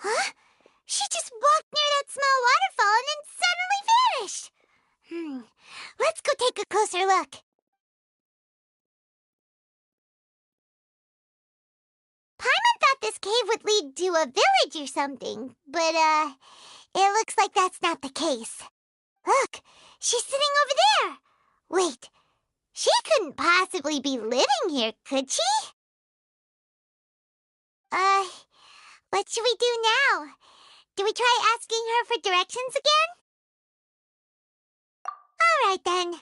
Huh? She just walked near that small waterfall and then suddenly vanished. Let's go take a closer look. Paimon thought this cave would lead to a village or something, but, it looks like that's not the case. Look, she's sitting over there. Wait, she couldn't possibly be living here, could she? What should we do now? Do we try asking her for directions again? All right, then.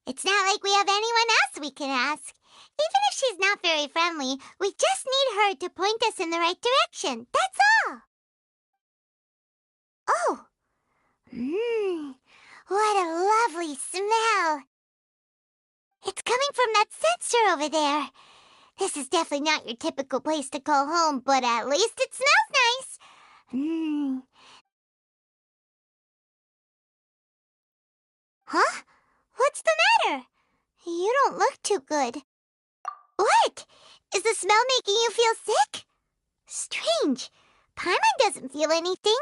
It's not like we have anyone else we can ask. Even if she's not very friendly, we just need her to point us in the right direction. That's all. Oh. What a lovely smell. It's coming from that sensor over there. This is definitely not your typical place to call home, but at least it smells nice. Huh? What's the matter? You don't look too good. What? Is the smell making you feel sick? Strange. Paimon doesn't feel anything.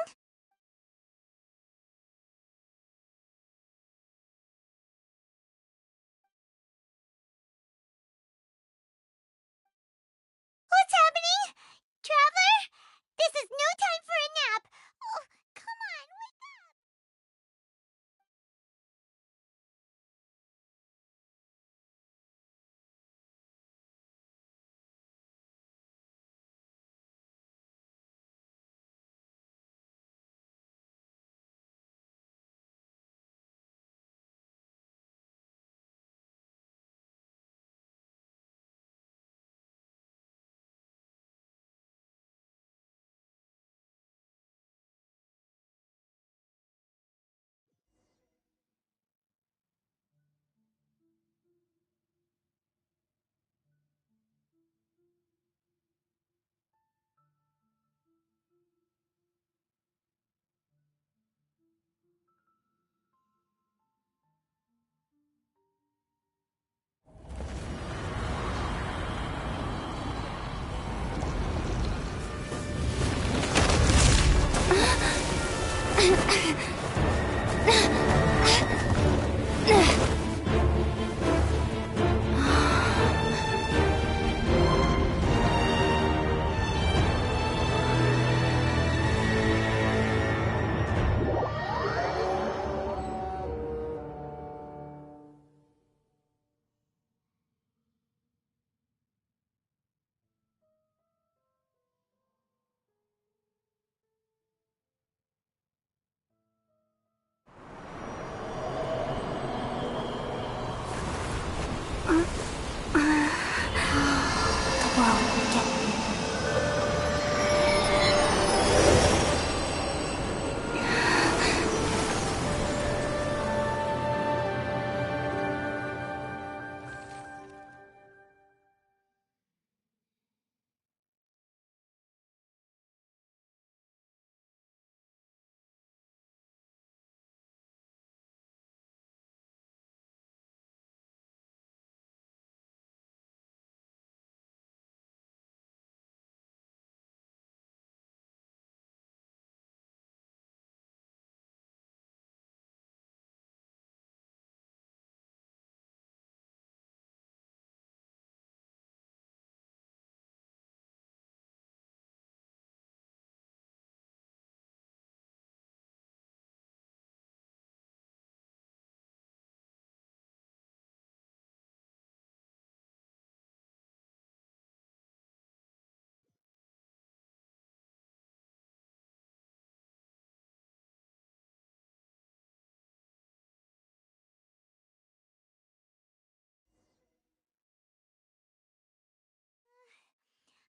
What's happening? Traveler? This is no time for a nap. Oh, come on, wake up.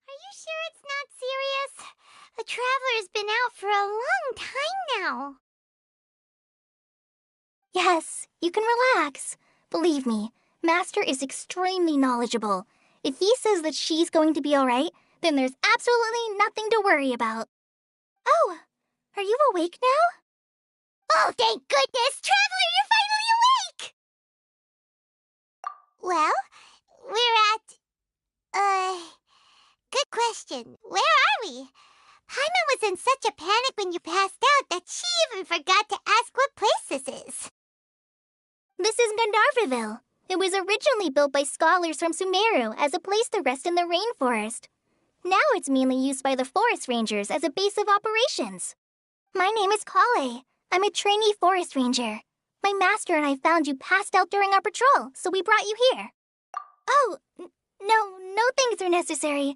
Are you sure it's not serious? The Traveler's been out for a long time now. Yes, you can relax. Believe me, Master is extremely knowledgeable. If he says that she's going to be alright, then there's absolutely nothing to worry about. Oh, are you awake now? Oh, thank goodness! Traveler, you're finally awake! Well, we're at, good question. Where are we? Paimon was in such a panic when you passed out that she even forgot to ask what place this is. This is Gandharvaville. It was originally built by scholars from Sumeru as a place to rest in the rainforest. Now it's mainly used by the forest rangers as a base of operations. My name is Kale. I'm a trainee forest ranger. My master and I found you passed out during our patrol, so we brought you here. Oh, no things are necessary.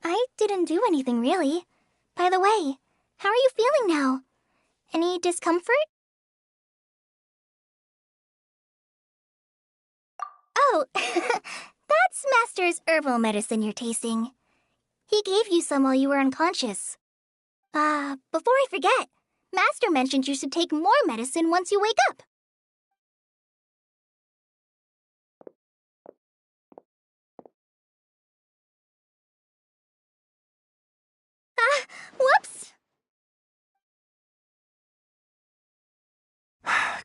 I didn't do anything, really. By the way, how are you feeling now? Any discomfort? Oh, that's Master's herbal medicine you're tasting. He gave you some while you were unconscious. Before I forget, Master mentioned you should take more medicine once you wake up. Whoops!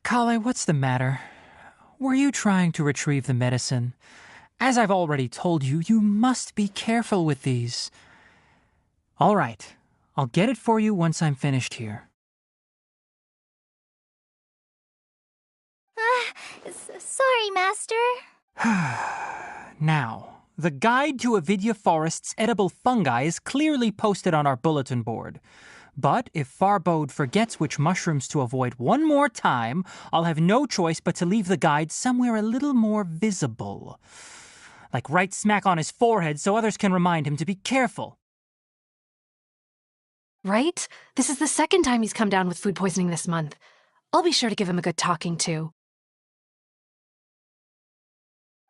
Kale, what's the matter? Were you trying to retrieve the medicine? As I've already told you, you must be careful with these. All right, I'll get it for you once I'm finished here. Sorry, Master. Now, the guide to Avidya Forest's edible fungi is clearly posted on our bulletin board. But if Farbode forgets which mushrooms to avoid one more time, I'll have no choice but to leave the guide somewhere a little more visible. Like right smack on his forehead so others can remind him to be careful. Right? This is the second time he's come down with food poisoning this month. I'll be sure to give him a good talking to.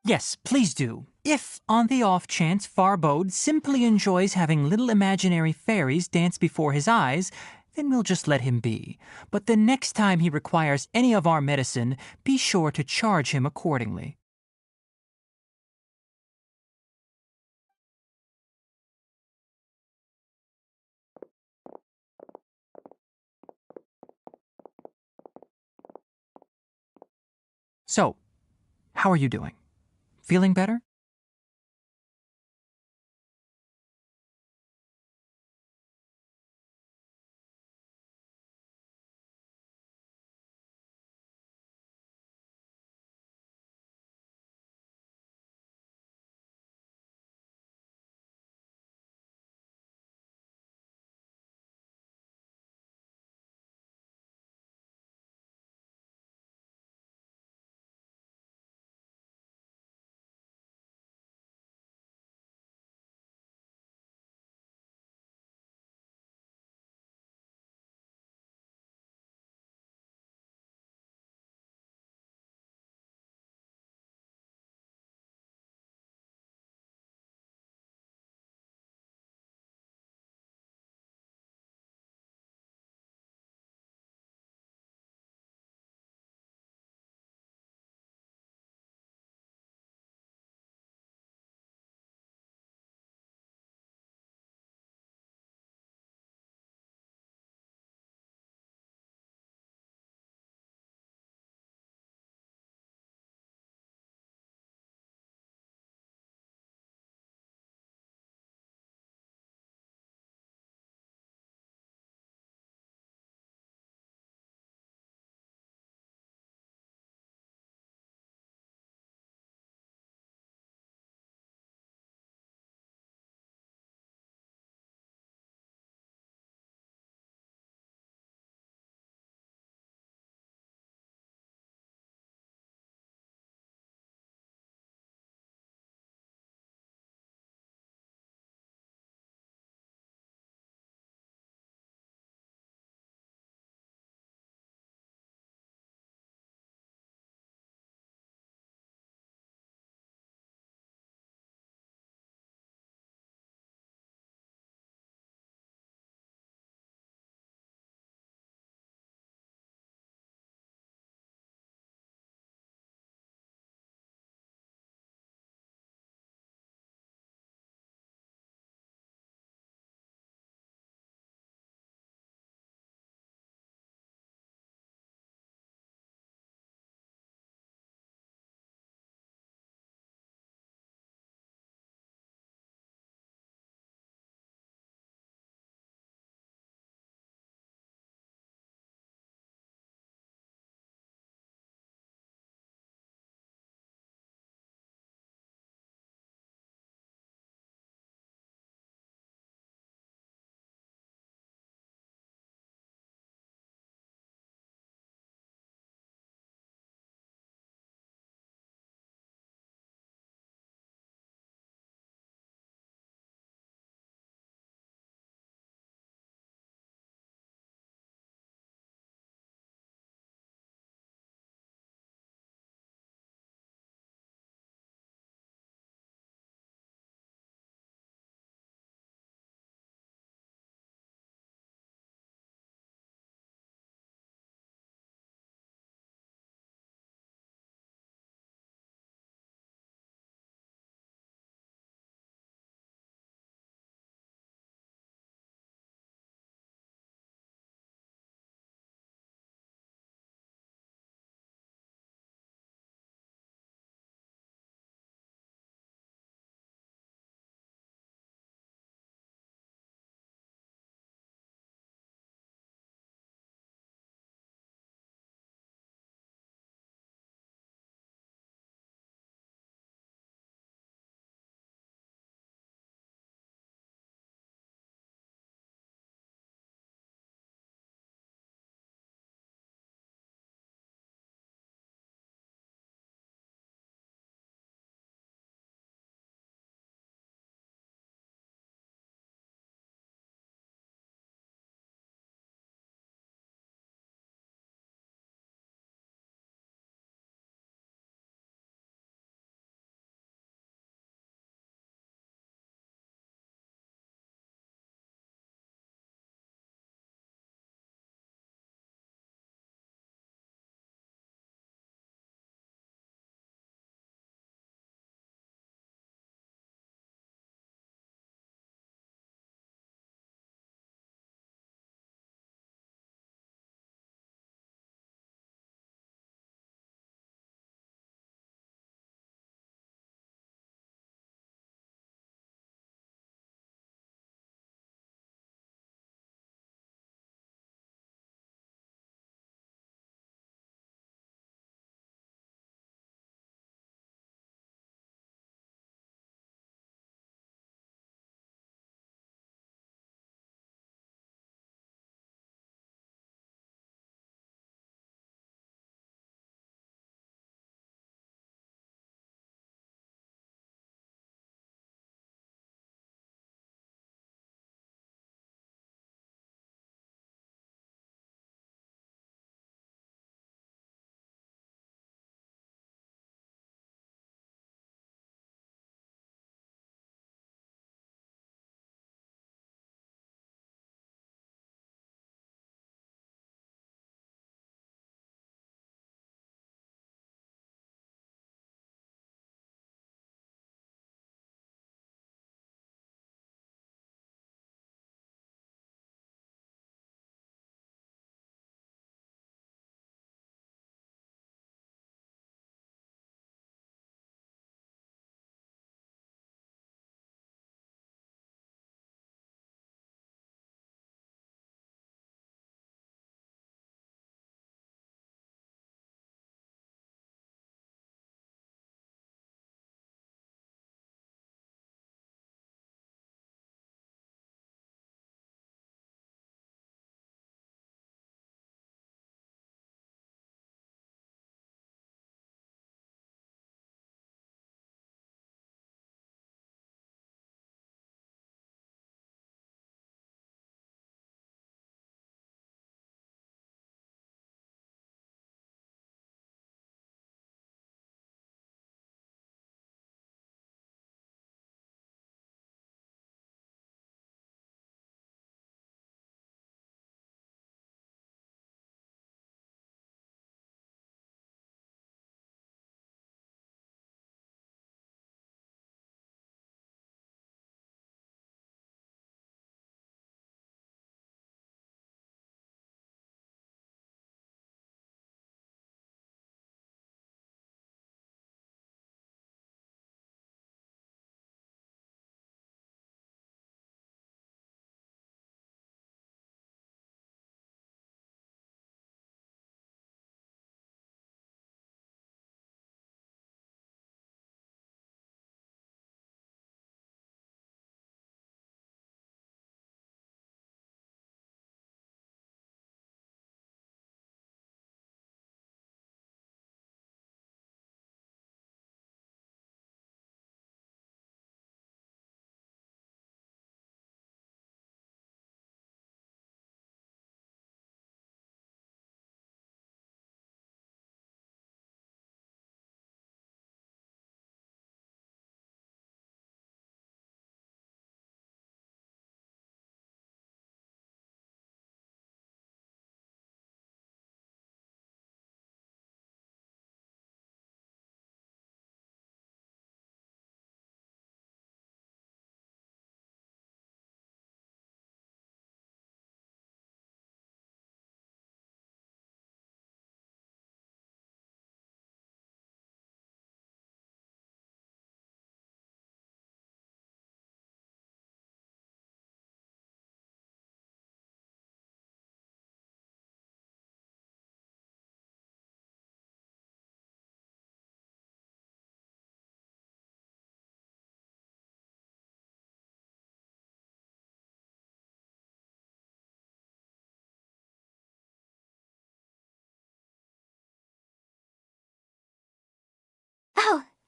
Yes, please do. If, on the off chance, Farbode simply enjoys having little imaginary fairies dance before his eyes, then we'll just let him be. But the next time he requires any of our medicine, be sure to charge him accordingly. So, how are you doing? Feeling better?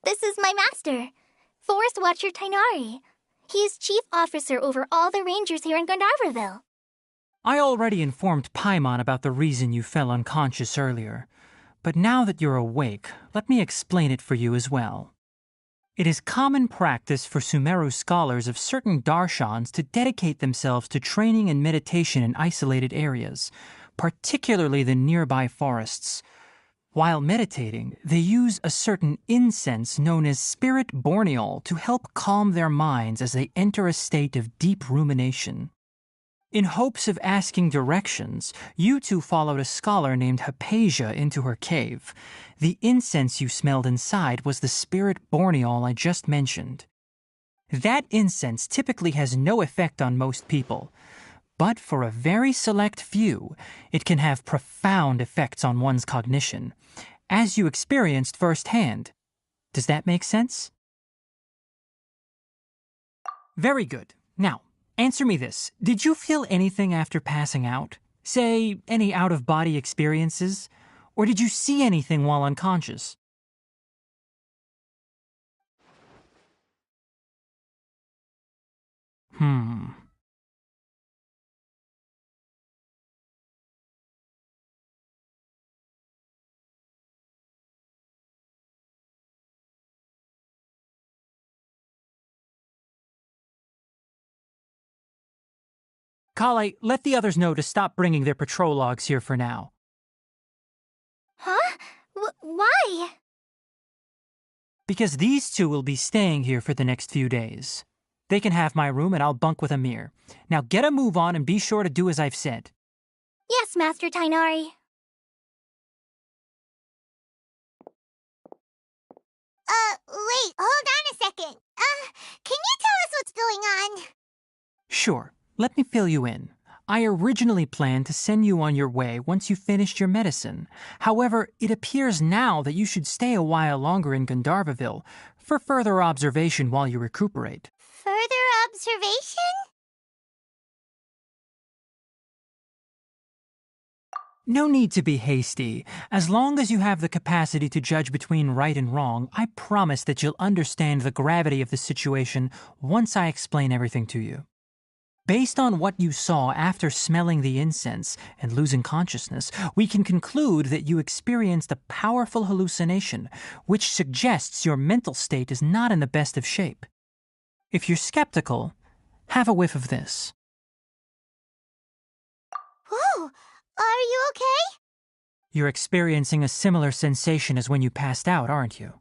This is my master, Forest Watcher Tainari. He is chief officer over all the rangers here in Gandharvaville. I already informed Paimon about the reason you fell unconscious earlier, but now that you're awake, let me explain it for you as well. It is common practice for Sumeru scholars of certain darshans to dedicate themselves to training and meditation in isolated areas, particularly the nearby forests. While meditating, they use a certain incense known as spirit borneol to help calm their minds as they enter a state of deep rumination. In hopes of asking directions, you two followed a scholar named Hypatia into her cave. The incense you smelled inside was the spirit borneol I just mentioned. That incense typically has no effect on most people, but for a very select few, it can have profound effects on one's cognition, as you experienced firsthand. Does that make sense? Very good. Now, answer me this. Did you feel anything after passing out? Say, any out-of-body experiences? Or did you see anything while unconscious? Kale, let the others know to stop bringing their patrol logs here for now. Huh? Why? Because these two will be staying here for the next few days. They can have my room and I'll bunk with Amir. Now get a move on and be sure to do as I've said. Yes, Master Tainari. Wait, hold on a second. Can you tell us what's going on? Sure, let me fill you in. I originally planned to send you on your way once you finished your medicine. However, it appears now that you should stay a while longer in Gandharvaville for further observation while you recuperate. Further observation? No need to be hasty. As long as you have the capacity to judge between right and wrong, I promise that you'll understand the gravity of the situation once I explain everything to you. Based on what you saw after smelling the incense and losing consciousness, we can conclude that you experienced a powerful hallucination, which suggests your mental state is not in the best of shape. If you're skeptical, have a whiff of this. Whoa, are you okay? You're experiencing a similar sensation as when you passed out, aren't you?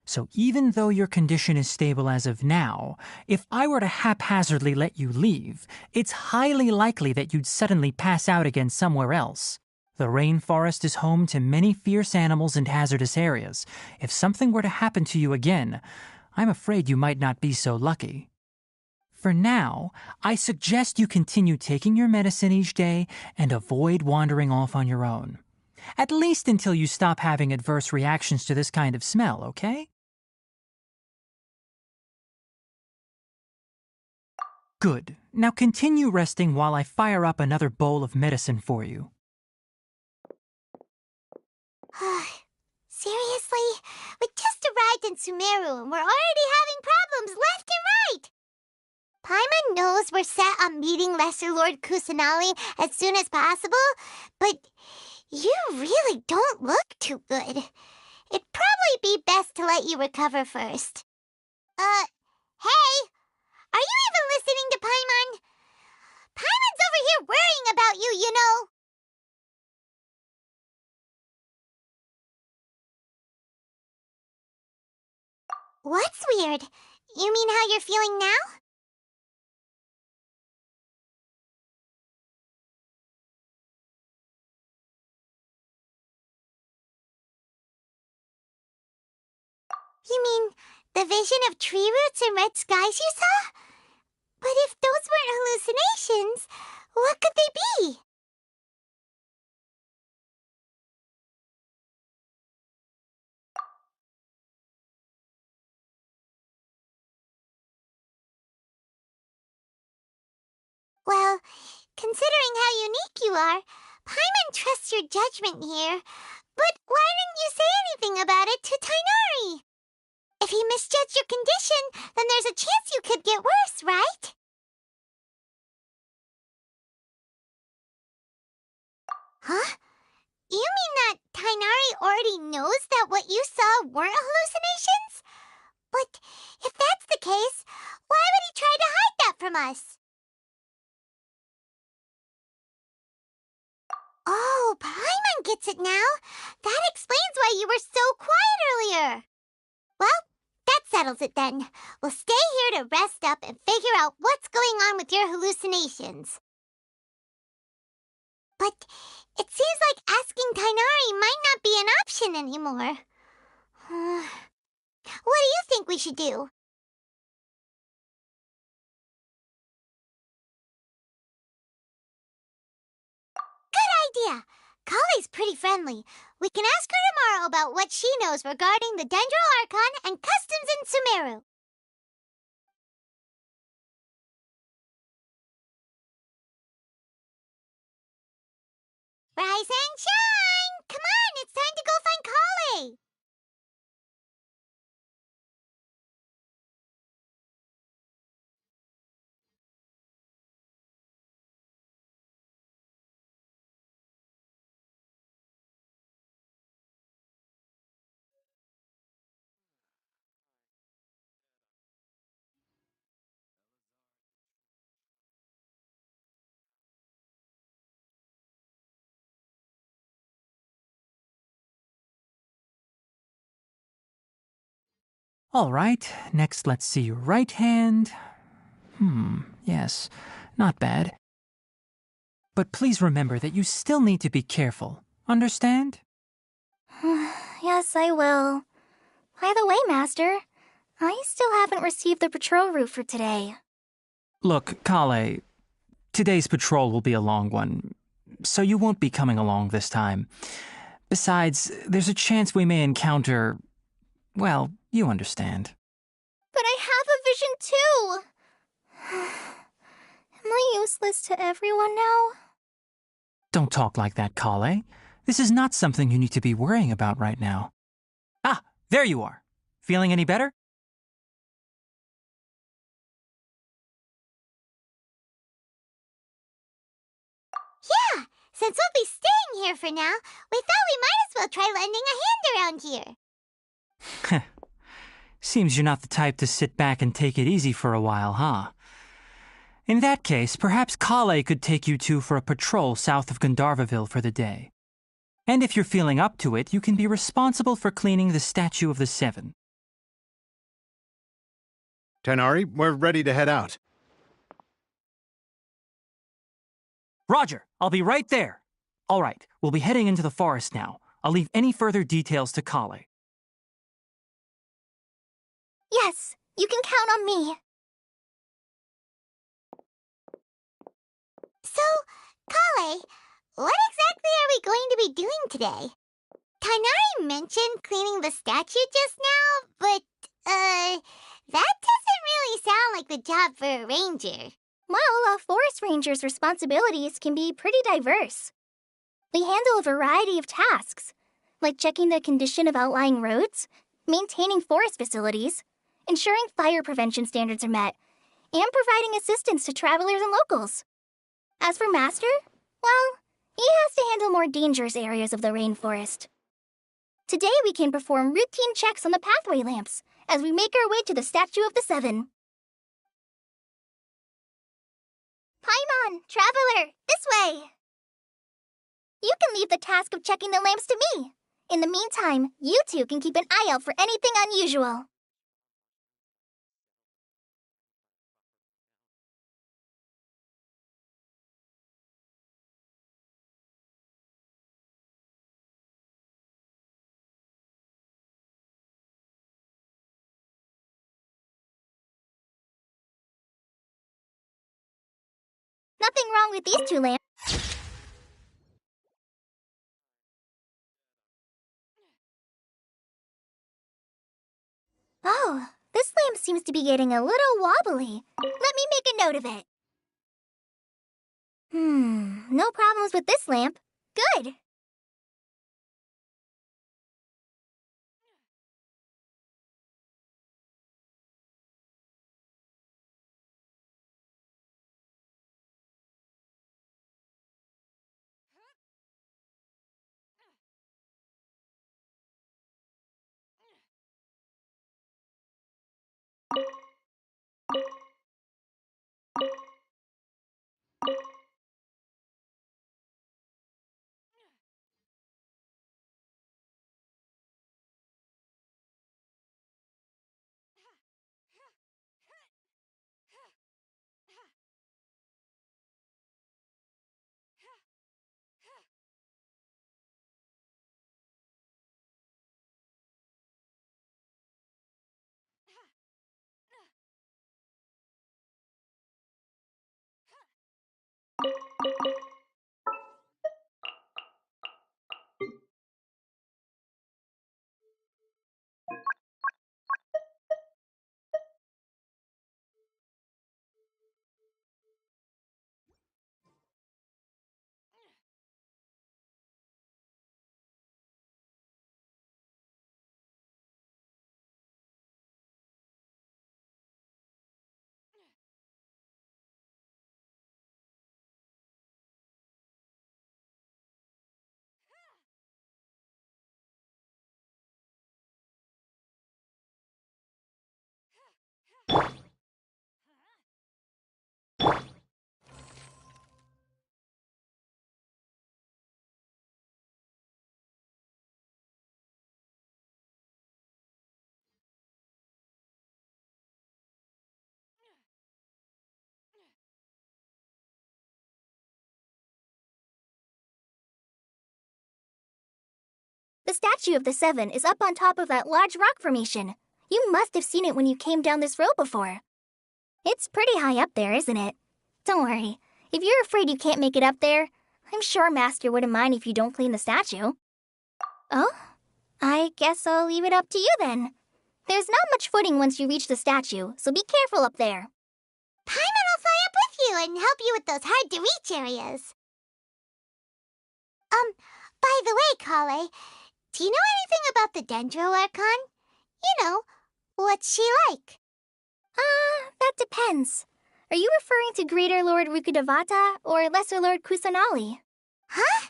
So even though your condition is stable as of now, if I were to haphazardly let you leave, it's highly likely that you'd suddenly pass out again somewhere else. The rainforest is home to many fierce animals and hazardous areas. If something were to happen to you again, I'm afraid you might not be so lucky. For now, I suggest you continue taking your medicine each day and avoid wandering off on your own. At least until you stop having adverse reactions to this kind of smell, okay? Good. Now continue resting while I fire up another bowl of medicine for you. Seriously? We just arrived in Sumeru and we're already having problems left and right! Paimon knows we're set on meeting Lesser Lord Kusanali as soon as possible, but you really don't look too good. It'd probably be best to let you recover first. Hey! Are you even listening to Paimon? Paimon's over here worrying about you, you know. What's weird? You mean how you're feeling now? You mean the vision of tree roots and red skies you saw? But if those weren't hallucinations, what could they be? Well, considering how unique you are, Paimon trusts your judgment here. But why didn't you say anything about it to Tainari? If he misjudged your condition, then there's a chance you could get worse, right? Huh? You mean that Tainari already knows that what you saw weren't hallucinations? But if that's the case, why would he try to hide that from us? Oh, Paimon gets it now. That explains why you were so quiet earlier. Well, that settles it then. We'll stay here to rest up and figure out what's going on with your hallucinations. But it seems like asking Tainari might not be an option anymore. What do you think we should do? Good idea. Kale's pretty friendly. We can ask her tomorrow about what she knows regarding the Dendro Archon and customs in Sumeru. Rise and shine! Come on, it's time to go find Kale! All right, next let's see your right hand. Yes, not bad. But please remember that you still need to be careful. Understand? Yes, I will. By the way, Master, I still haven't received the patrol route for today. Look, Kale, today's patrol will be a long one, so you won't be coming along this time. Besides, there's a chance we may encounter... well, you understand. But I have a vision too! Am I useless to everyone now? Don't talk like that, Kale. This is not something you need to be worrying about right now. Ah, there you are. Feeling any better? Yeah, since we'll be staying here for now, we thought we might as well try lending a hand around here. Seems you're not the type to sit back and take it easy for a while, huh? In that case, perhaps Kale could take you two for a patrol south of Gandharvaville for the day. And if you're feeling up to it, you can be responsible for cleaning the Statue of the Seven. Tainari, we're ready to head out. Roger, I'll be right there. All right, we'll be heading into the forest now. I'll leave any further details to Kale. Yes, you can count on me. So, Kale, what exactly are we going to be doing today? Tainari mentioned cleaning the statue just now, but, that doesn't really sound like the job for a ranger. Well, a forest ranger's responsibilities can be pretty diverse. We handle a variety of tasks, like checking the condition of outlying roads, maintaining forest facilities, ensuring fire prevention standards are met, and providing assistance to travelers and locals. As for Master, well, he has to handle more dangerous areas of the rainforest. Today we can perform routine checks on the pathway lamps as we make our way to the Statue of the Seven. Paimon, Traveler, this way! You can leave the task of checking the lamps to me. In the meantime, you two can keep an eye out for anything unusual. Nothing wrong with these two lamps. Oh, this lamp seems to be getting a little wobbly. Let me make a note of it. No problems with this lamp. Good. The statue of the Seven is up on top of that large rock formation. You must have seen it when you came down this road before. It's pretty high up there, isn't it? Don't worry. If you're afraid you can't make it up there, I'm sure Master wouldn't mind if you don't clean the statue. Oh? I guess I'll leave it up to you then. There's not much footing once you reach the statue, so be careful up there. Paimon will fly up with you and help you with those hard-to-reach areas. By the way, Kale, do you know anything about the Dendro Archon? You know, what's she like? That depends. Are you referring to Greater Lord Rukkhadevata or Lesser Lord Kusanali? Huh?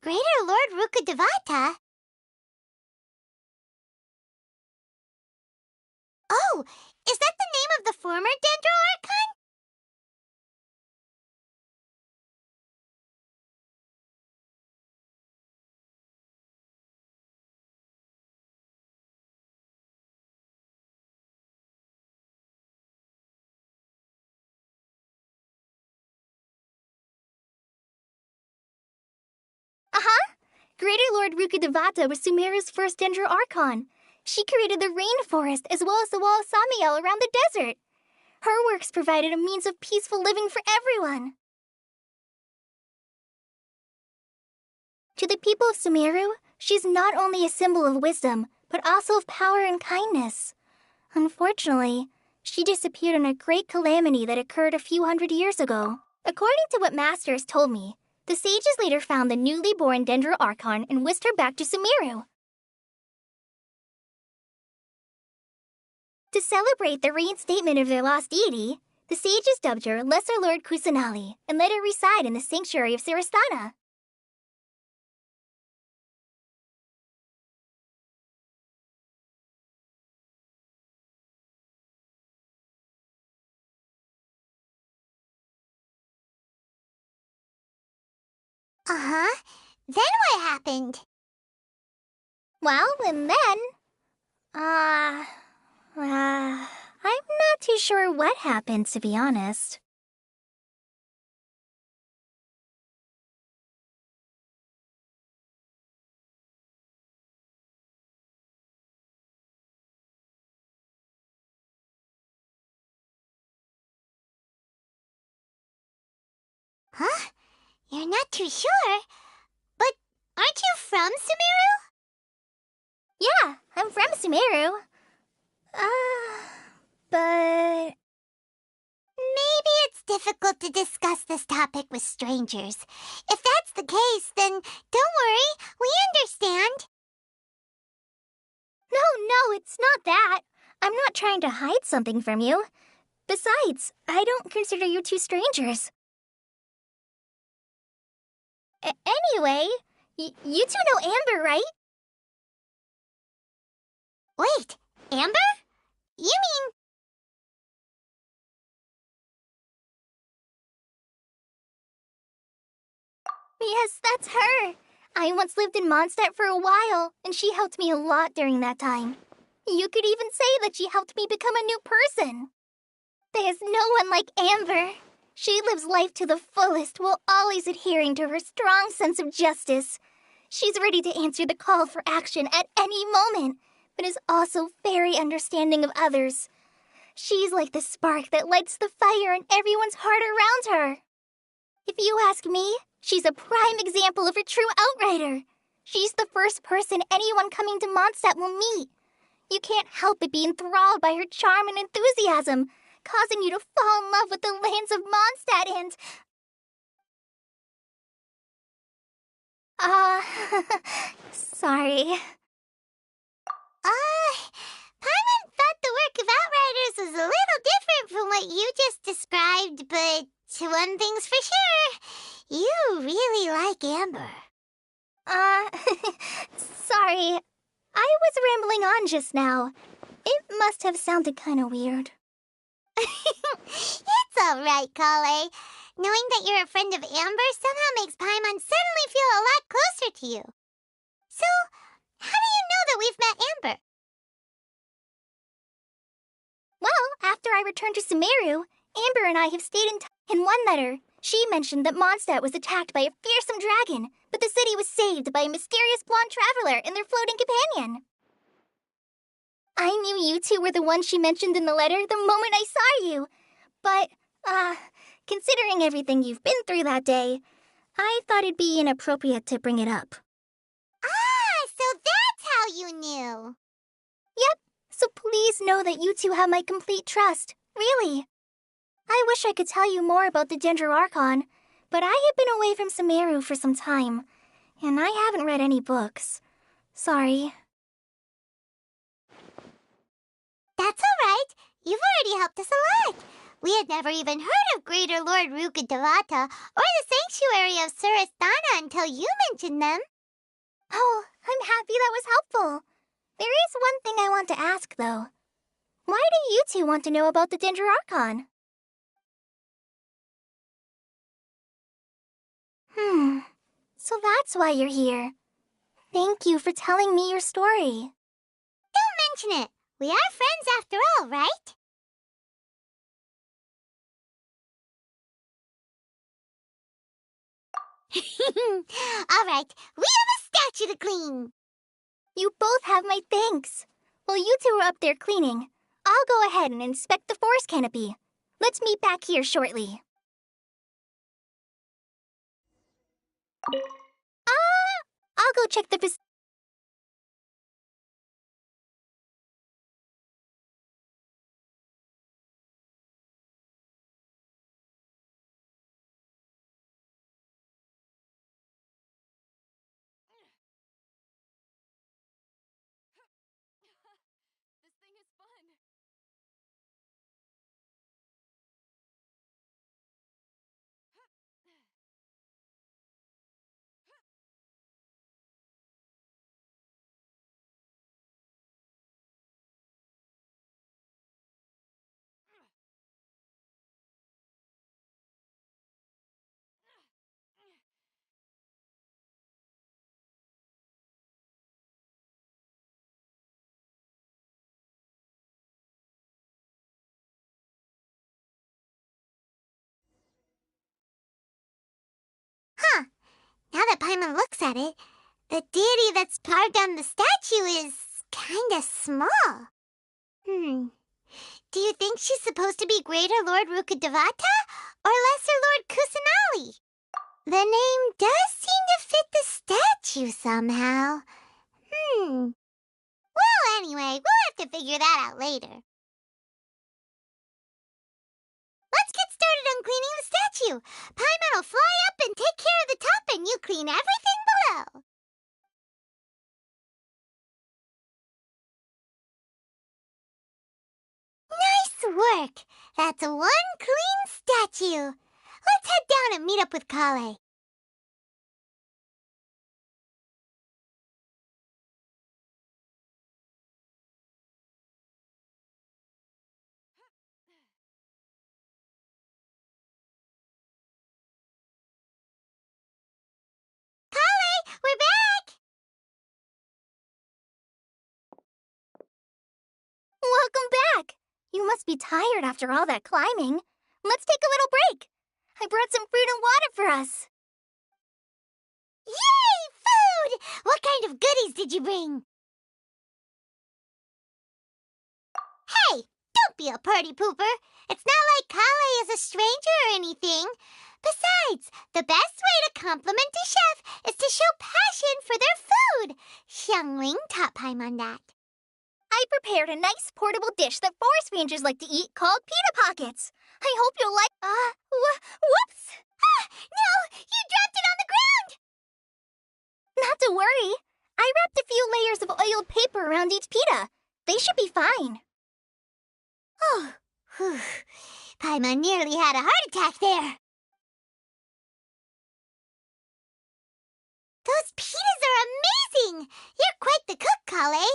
Greater Lord Rukkhadevata? Oh, is that the name of the former Dendro Archon? Uh-huh. Greater Lord Rukkhadevata was Sumeru's first Dendro Archon. She created the rainforest as well as the wall of Samiel around the desert. Her works provided a means of peaceful living for everyone. To the people of Sumeru, she's not only a symbol of wisdom, but also of power and kindness. Unfortunately, she disappeared in a great calamity that occurred a few hundred years ago. According to what Master has told me, the sages later found the newly born Dendro Archon and whisked her back to Sumeru. To celebrate the reinstatement of their lost deity, the sages dubbed her Lesser Lord Kusanali and let her reside in the sanctuary of Sarastana. Uh-huh. Then what happened? Well, and then... I'm not too sure what happened, to be honest. Huh? You're not too sure? But aren't you from Sumeru? Yeah, I'm from Sumeru. But... Maybe it's difficult to discuss this topic with strangers. If that's the case, then don't worry, we understand. No, it's not that. I'm not trying to hide something from you. Besides, I don't consider you two strangers. Anyway, you two know Amber, right? Wait, Amber? You mean... Yes, that's her. I once lived in Mondstadt for a while, and she helped me a lot during that time. You could even say that she helped me become a new person. There's no one like Amber. She lives life to the fullest while always adhering to her strong sense of justice. She's ready to answer the call for action at any moment, but is also very understanding of others. She's like the spark that lights the fire in everyone's heart around her. If you ask me, she's a prime example of a true outrider. She's the first person anyone coming to Mondstadt will meet. You can't help but be enthralled by her charm and enthusiasm, causing you to fall in love with the lands of Mondstadt and... sorry. Paimon thought the work of Outriders was a little different from what you just described, but one thing's for sure, you really like Amber. Sorry. I was rambling on just now. It must have sounded kind of weird. It's all right, Kale. Knowing that you're a friend of Amber somehow makes Paimon suddenly feel a lot closer to you. So, how do you know that we've met Amber? Well, after I returned to Sumeru, Amber and I have stayed in touch. In one letter, she mentioned that Mondstadt was attacked by a fearsome dragon, but the city was saved by a mysterious blonde traveler and their floating companion. I knew you two were the ones she mentioned in the letter the moment I saw you. But, considering everything you've been through that day, I thought it'd be inappropriate to bring it up. Ah, so that's how you knew. Yep, so please know that you two have my complete trust, really. I wish I could tell you more about the Dendro Archon, but I have been away from Sumeru for some time, and I haven't read any books. Sorry. That's all right. You've already helped us a lot. We had never even heard of Greater Lord Rukkhadevata or the Sanctuary of Surasthana until you mentioned them. Oh, I'm happy that was helpful. There is one thing I want to ask, though. Why do you two want to know about the Dendro Archon? So that's why you're here. Thank you for telling me your story. Don't mention it. We are friends after all, right? All right, we have a statue to clean. You both have my thanks. While you two are up there cleaning, I'll go ahead and inspect the forest canopy. Let's meet back here shortly. I'll go check the This thing is fun. Huh. Now that Paimon looks at it, the deity that's carved on the statue is kinda small. Do you think she's supposed to be Greater Lord Rukkhadevata or Lesser Lord Kusanali? The name does seem to fit the statue somehow. Well, anyway, we'll have to figure that out later. Let's get started on cleaning the statue. Paimon will fly up and take care of the top and you clean everything below. Nice work. That's one clean statue. Let's head down and meet up with Kale. Kale, we're back! Welcome back! You must be tired after all that climbing. Let's take a little break. I brought some fruit and water for us. Yay! Food! What kind of goodies did you bring? Hey, don't be a party pooper. It's not like Kale is a stranger or anything. Besides, the best way to compliment a chef is to show passion for their food. Xiangling taught Paimon that. I prepared a nice portable dish that forest rangers like to eat called pita pockets. I hope you'll like. Whoops! Ah, no! You dropped it on the ground! Not to worry. I wrapped a few layers of oiled paper around each pita. They should be fine. Oh, whew. Paimon nearly had a heart attack there. Those pitas are amazing! You're quite the cook, Kale.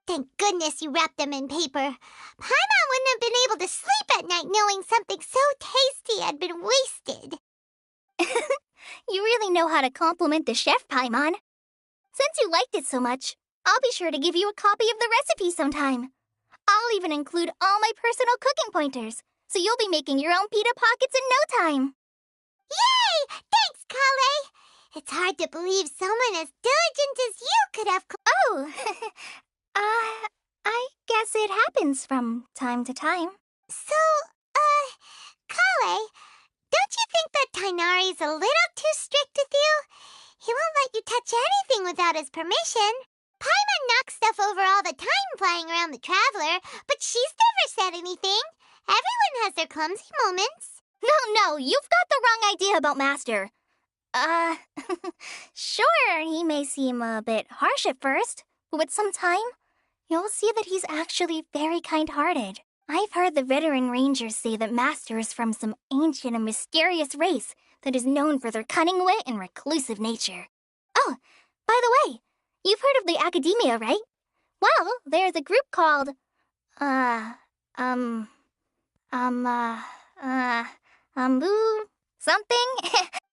Thank goodness you wrapped them in paper. Paimon wouldn't have been able to sleep at night knowing something so tasty had been wasted. You really know how to compliment the chef, Paimon. Since you liked it so much, I'll be sure to give you a copy of the recipe sometime. I'll even include all my personal cooking pointers, so you'll be making your own pita pockets in no time. Yay! Thanks, Kale. It's hard to believe someone as diligent as you could have... Oh, I guess it happens from time to time. So, Kale, don't you think that Tainari's a little too strict with you? He won't let you touch anything without his permission. Paimon knocks stuff over all the time flying around the Traveler, but she's never said anything. Everyone has their clumsy moments. No, you've got the wrong idea about Master. Sure, he may seem a bit harsh at first, but with some time, you'll see that he's actually very kind-hearted. I've heard the veteran rangers say that Master is from some ancient and mysterious race that is known for their cunning wit and reclusive nature. Oh, by the way, you've heard of the Academia, right? Well, there's a group called, something?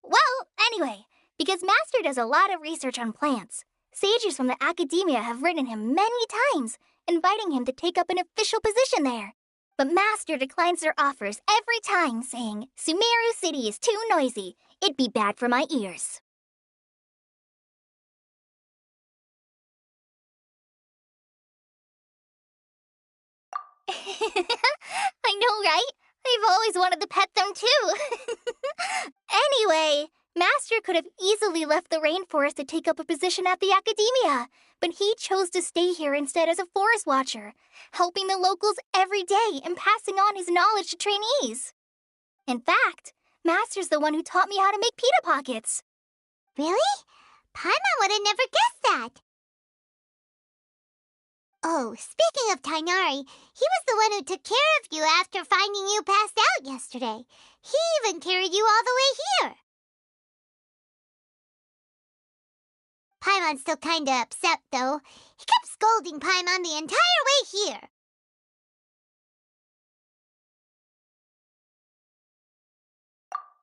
Well, anyway, because Master does a lot of research on plants, sages from the Academia have written him many times, inviting him to take up an official position there. But Master declines their offers every time, saying, Sumeru City is too noisy. It'd be bad for my ears. I know, right? I've always wanted to pet them too. Anyway, Master could have easily left the rainforest to take up a position at the Academia, but he chose to stay here instead as a forest watcher, helping the locals every day and passing on his knowledge to trainees. In fact, Master's the one who taught me how to make pita pockets. Really? Paimon would have never guessed that. Oh, speaking of Tainari, he was the one who took care of you after finding you passed out yesterday. He even carried you all the way here. Paimon's still kinda upset, though. He kept scolding Paimon the entire way here.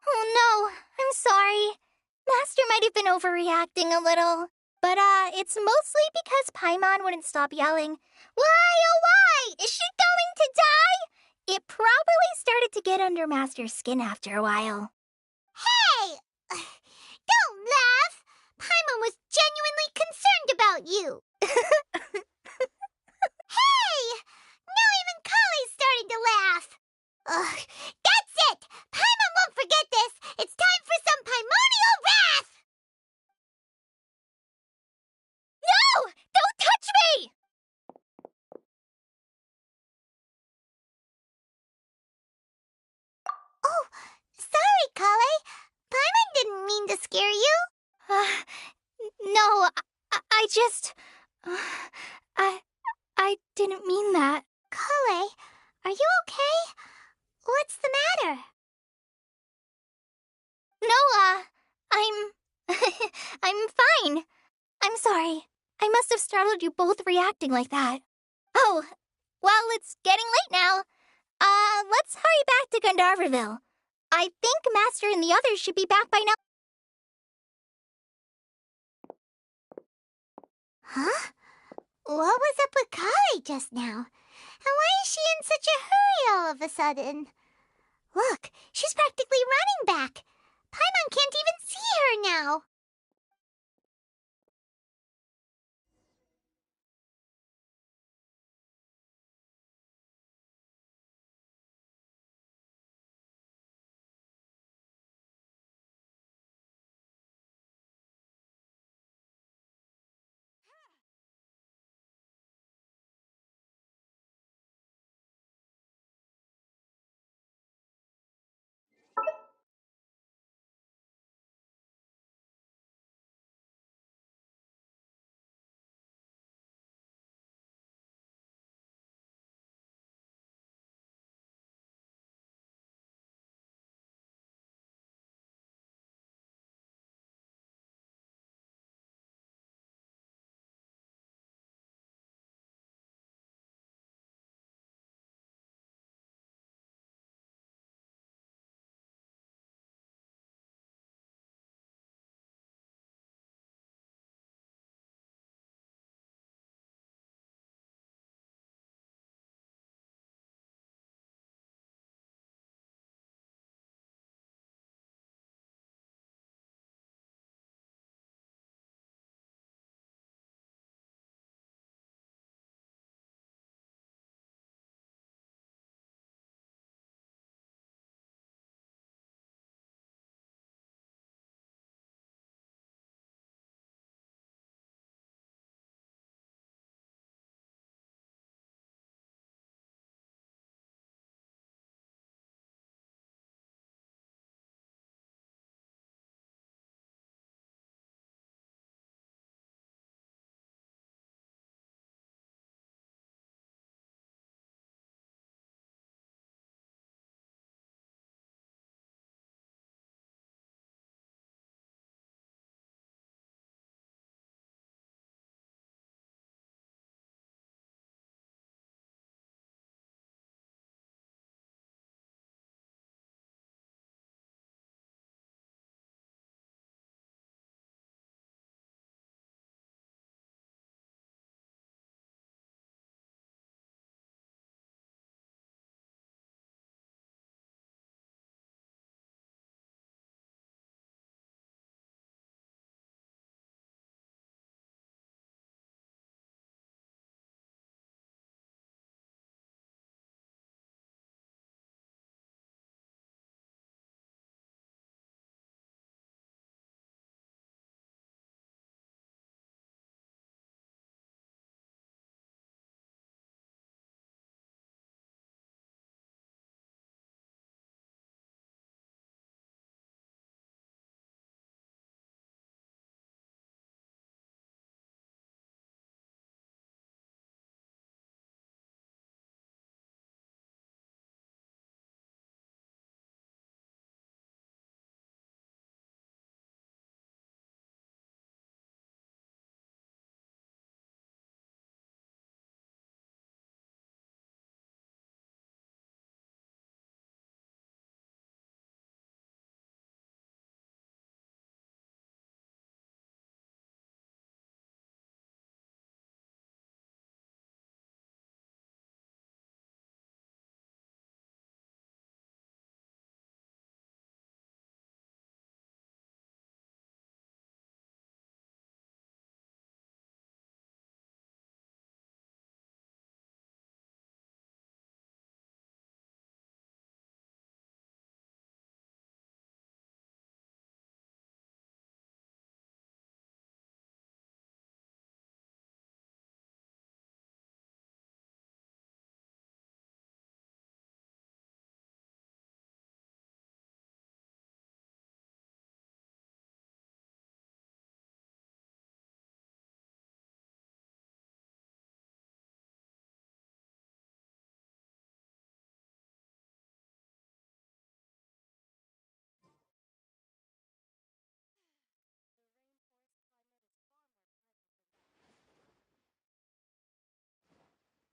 Oh no, I'm sorry. Master might have been overreacting a little. But, it's mostly because Paimon wouldn't stop yelling, Why, oh why? Is she going to die? It probably started to get under Master's skin after a while. Hey! Don't laugh! Paimon was genuinely concerned about you. Hey! Now even Kale's starting to laugh. Ugh, that's it! Paimon won't forget this! It's time for some primordial wrath! No! Don't touch me! Oh, sorry, Kale. Paimon didn't mean to scare you. No, I just... I didn't mean that. Kale, are you okay? What's the matter? No, I'm fine. I'm sorry. I must have startled you both reacting like that. Oh, well, it's getting late now. Let's hurry back to Gandharville. I think Master and the others should be back by now. Huh? What was up with Kale just now? And why is she in such a hurry all of a sudden? Look, she's practically running back. Paimon can't even see her now.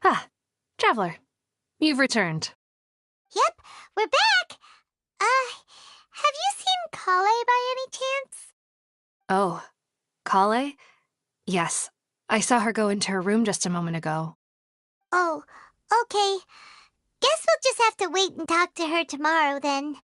Ah, Traveler, you've returned. Yep, we're back. Have you seen Kale by any chance? Oh, Kale? Yes, I saw her go into her room just a moment ago. Oh, okay. Guess we'll just have to wait and talk to her tomorrow then.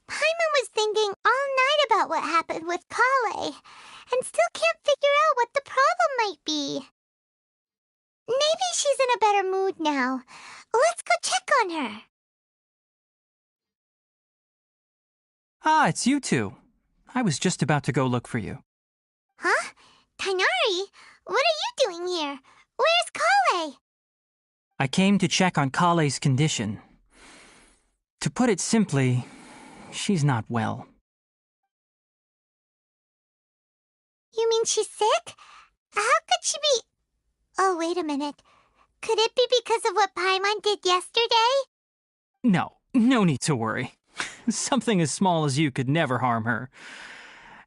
Paimon was thinking all night about what happened with Kale, and still can't figure out what the problem might be. Maybe she's in a better mood now. Let's go check on her. Ah, it's you two. I was just about to go look for you. Huh? Tighnari? What are you doing here? Where's Kale? I came to check on Kale's condition. To put it simply, she's not well. You mean she's sick? How could she be... Oh, wait a minute. Could it be because of what Paimon did yesterday? No need to worry. Something as small as you could never harm her.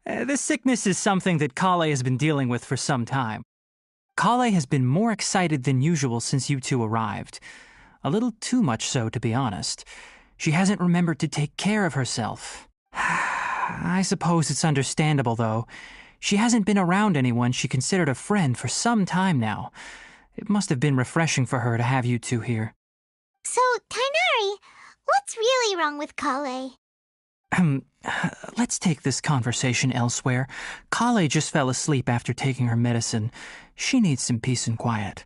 This sickness is something that Kale has been dealing with for some time. Kale has been more excited than usual since you two arrived. A little too much so, to be honest. She hasn't remembered to take care of herself. I suppose it's understandable, though. She hasn't been around anyone she considered a friend for some time now. It must have been refreshing for her to have you two here. So, Tighnari, what's really wrong with Kale? Let's take this conversation elsewhere. Kale just fell asleep after taking her medicine. She needs some peace and quiet.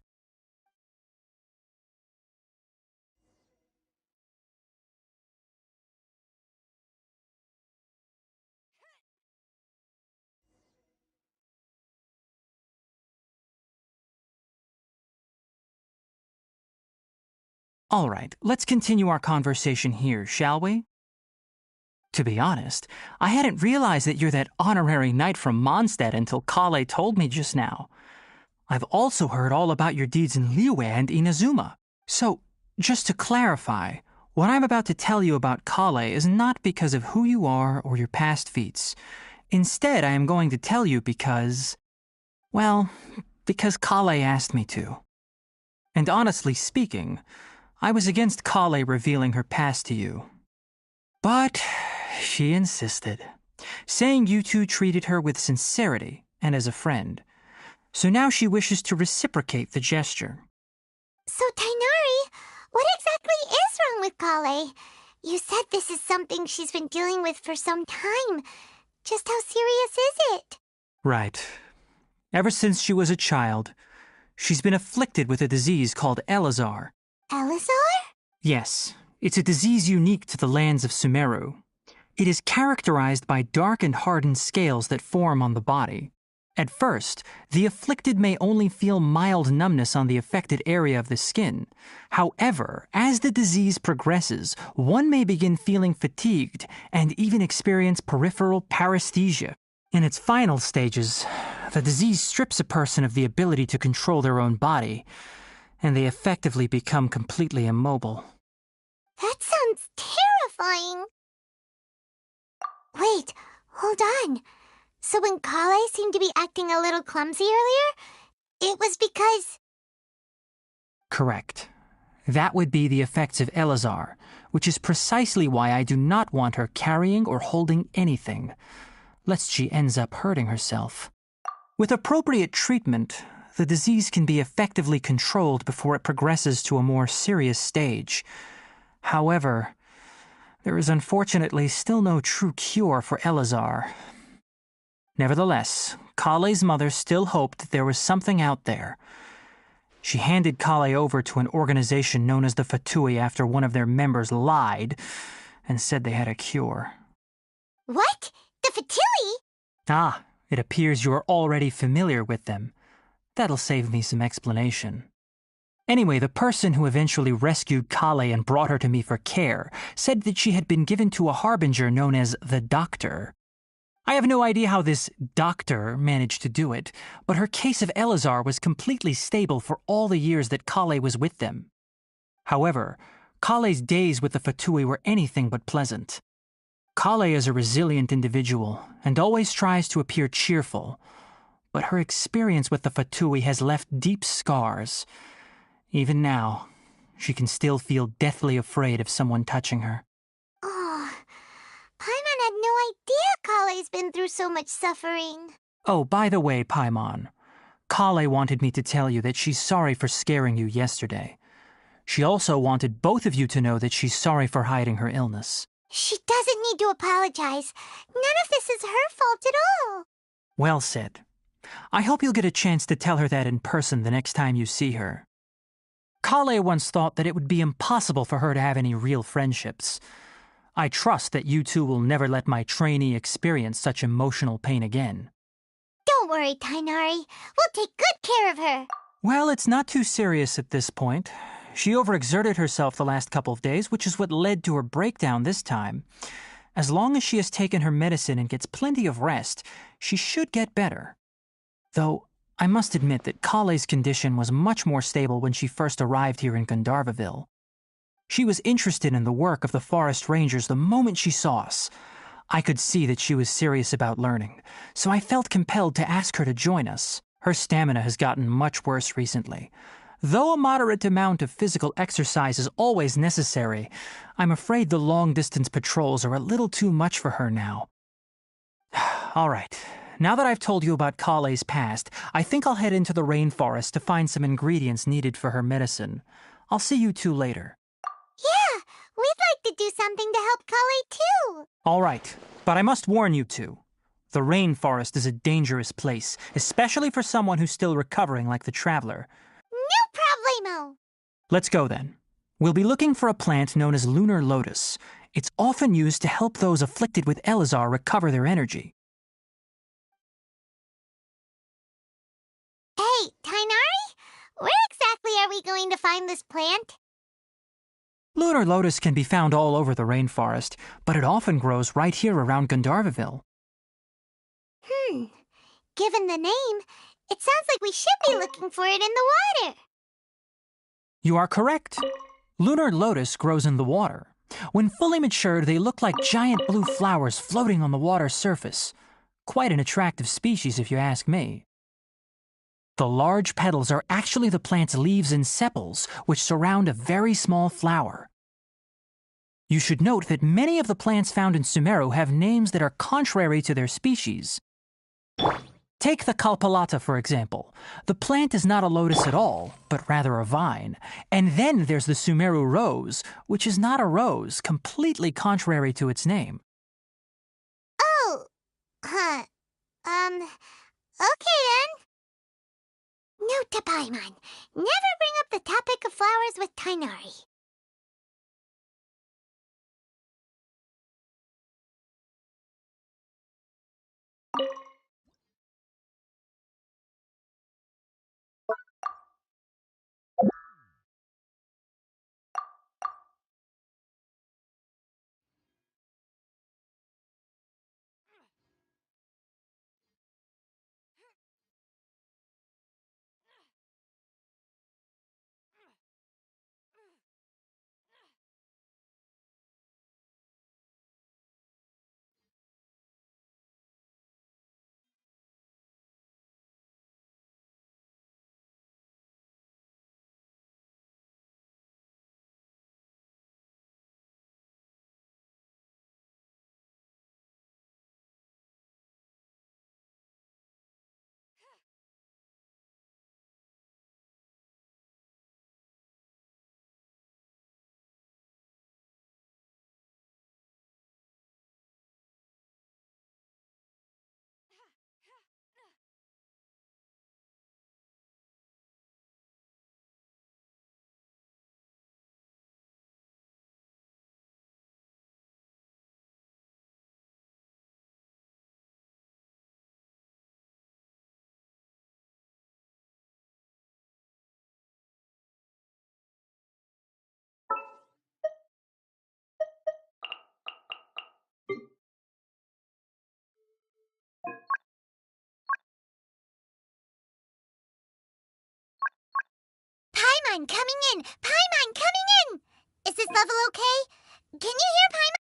All right, let's continue our conversation here, shall we? To be honest, I hadn't realized that you're that honorary knight from Mondstadt until Kale told me just now. I've also heard all about your deeds in Liyue and Inazuma. So, just to clarify, what I'm about to tell you about Kale is not because of who you are or your past feats. Instead, I am going to tell you because... well, because Kale asked me to. And honestly speaking, I was against Kale revealing her past to you. But she insisted, saying you two treated her with sincerity and as a friend. So now she wishes to reciprocate the gesture. So, Tighnari, what exactly is wrong with Kale? You said this is something she's been dealing with for some time. Just how serious is it? Right. Ever since she was a child, she's been afflicted with a disease called Elazar. Elazar? Yes, it's a disease unique to the lands of Sumeru. It is characterized by dark and hardened scales that form on the body. At first, the afflicted may only feel mild numbness on the affected area of the skin. However, as the disease progresses, one may begin feeling fatigued and even experience peripheral paresthesia. In its final stages, the disease strips a person of the ability to control their own body, and they effectively become completely immobile. That sounds terrifying. Wait, hold on. So when Kale seemed to be acting a little clumsy earlier, it was because... Correct. That would be the effects of Elazar, which is precisely why I do not want her carrying or holding anything, lest she ends up hurting herself. With appropriate treatment, the disease can be effectively controlled before it progresses to a more serious stage. However, there is unfortunately still no true cure for Elazar. Nevertheless, Kale's mother still hoped that there was something out there. She handed Kale over to an organization known as the Fatui after one of their members lied and said they had a cure. What? The Fatui? Ah, it appears you are already familiar with them. That'll save me some explanation. Anyway, the person who eventually rescued Kale and brought her to me for care said that she had been given to a harbinger known as the Doctor. I have no idea how this doctor managed to do it, but her case of Elazar was completely stable for all the years that Kale was with them. However, Kale's days with the Fatui were anything but pleasant. Kale is a resilient individual and always tries to appear cheerful, but her experience with the Fatui has left deep scars. Even now, she can still feel deathly afraid of someone touching her. Oh, Paimon had no idea Kale's been through so much suffering. Oh, by the way, Paimon, Kale wanted me to tell you that she's sorry for scaring you yesterday. She also wanted both of you to know that she's sorry for hiding her illness. She doesn't need to apologize. None of this is her fault at all. Well said. I hope you'll get a chance to tell her that in person the next time you see her. Kale once thought that it would be impossible for her to have any real friendships. I trust that you two will never let my trainee experience such emotional pain again. Don't worry, Tainari. We'll take good care of her. Well, it's not too serious at this point. She overexerted herself the last couple of days, which is what led to her breakdown this time. As long as she has taken her medicine and gets plenty of rest, she should get better. Though, I must admit that Kale's condition was much more stable when she first arrived here in Gandharvaville. She was interested in the work of the forest rangers the moment she saw us. I could see that she was serious about learning, so I felt compelled to ask her to join us. Her stamina has gotten much worse recently. Though a moderate amount of physical exercise is always necessary, I'm afraid the long-distance patrols are a little too much for her now. All right, now that I've told you about Kale's past, I think I'll head into the rainforest to find some ingredients needed for her medicine. I'll see you two later. Yeah, we'd like to do something to help Kale too. All right, but I must warn you two. The rainforest is a dangerous place, especially for someone who's still recovering like the traveler. No problemo. Let's go then. We'll be looking for a plant known as Lunar Lotus. It's often used to help those afflicted with Elazar recover their energy. Hey, Tainari, where exactly are we going to find this plant? Lunar Lotus can be found all over the rainforest, but it often grows right here around Gandharvaville. Given the name, it sounds like we should be looking for it in the water. You are correct. Lunar Lotus grows in the water. When fully matured, they look like giant blue flowers floating on the water's surface. Quite an attractive species, if you ask me. The large petals are actually the plant's leaves and sepals, which surround a very small flower. You should note that many of the plants found in Sumeru have names that are contrary to their species. Take the Kalpalata, for example. The plant is not a lotus at all, but rather a vine. And then there's the Sumeru rose, which is not a rose, completely contrary to its name. Oh, okay then. Note to Paimon, never bring up the topic of flowers with Tainari. Paimon coming in! Paimon coming in! Is this level okay? Can you hear Paimon?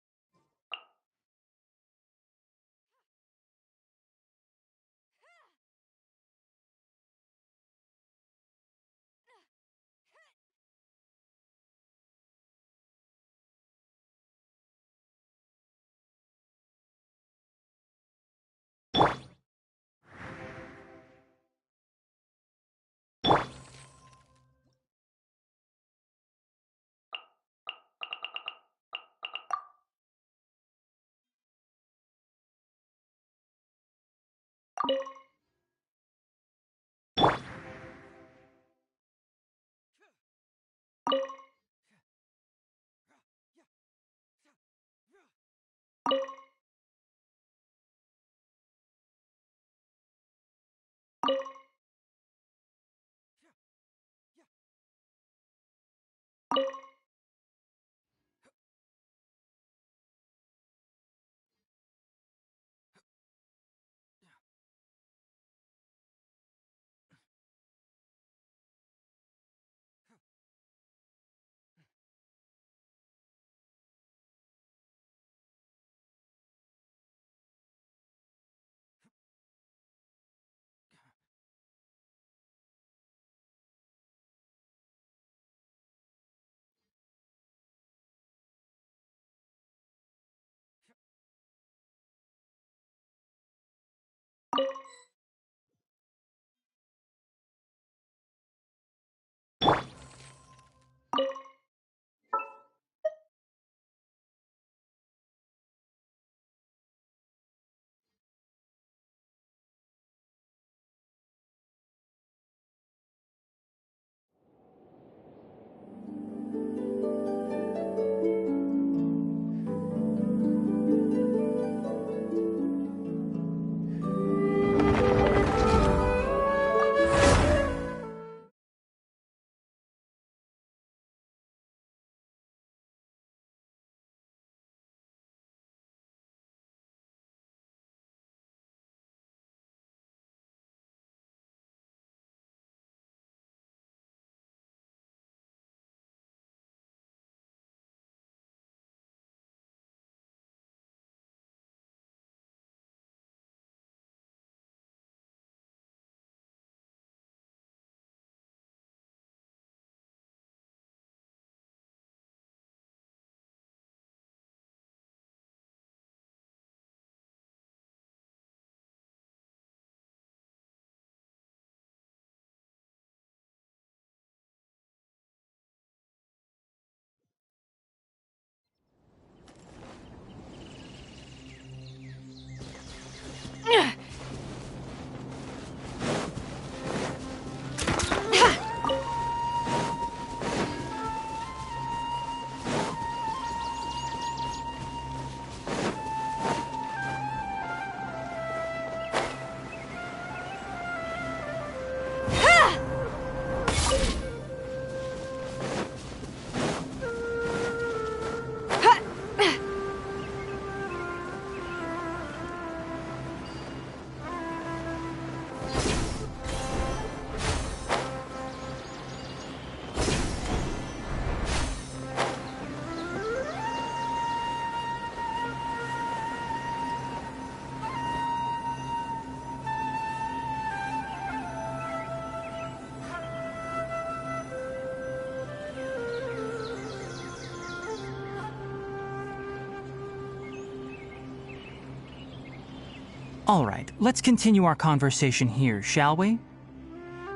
All right, let's continue our conversation here, shall we?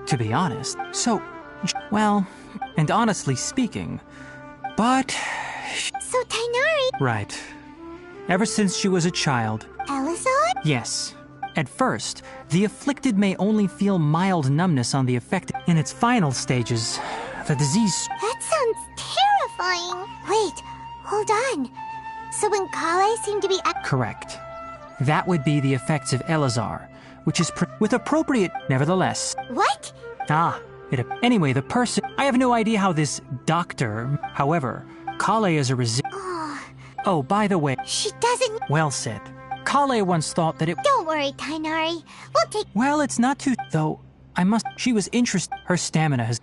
To be honest, well, and honestly speaking, but... So Tighnari... Right. Ever since she was a child... Elazar? Yes. At first, the afflicted may only feel mild numbness on the affected. In its final stages, the disease... That sounds terrifying. Wait, hold on. So when Kale seemed to be... Correct. That would be the effects of Elazar, which is with appropriate... Nevertheless... What? Anyway, the person... I have no idea how this doctor... However, Kale is a Oh, by the way... She doesn't... Well said. Kale once thought that it... Don't worry, Tighnari. We'll take... Well, it's not too... Though, I must... She was interested... Her stamina has...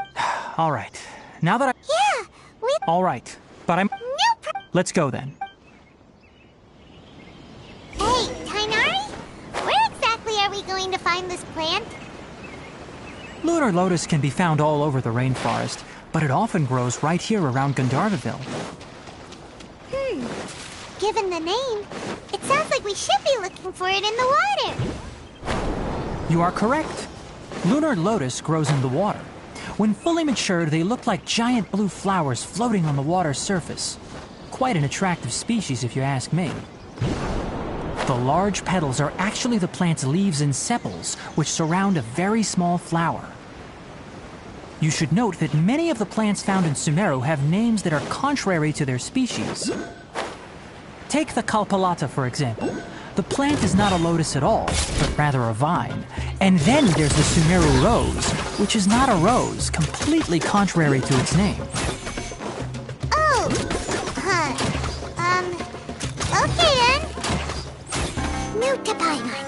All right. Now that I... Yeah, we... All right. But I'm... Nope! Let's go then. Hey, Tainari? Where exactly are we going to find this plant? Lunar Lotus can be found all over the rainforest, but it often grows right here around Gandharvaville. Given the name, it sounds like we should be looking for it in the water. You are correct. Lunar Lotus grows in the water. When fully matured, they look like giant blue flowers floating on the water's surface. Quite an attractive species, if you ask me. The large petals are actually the plant's leaves and sepals, which surround a very small flower. You should note that many of the plants found in Sumeru have names that are contrary to their species. Take the Kalpalata, for example. The plant is not a lotus at all, but rather a vine. And then there's the Sumeru rose, which is not a rose, completely contrary to its name. Oh, okay then. Note to Paimon.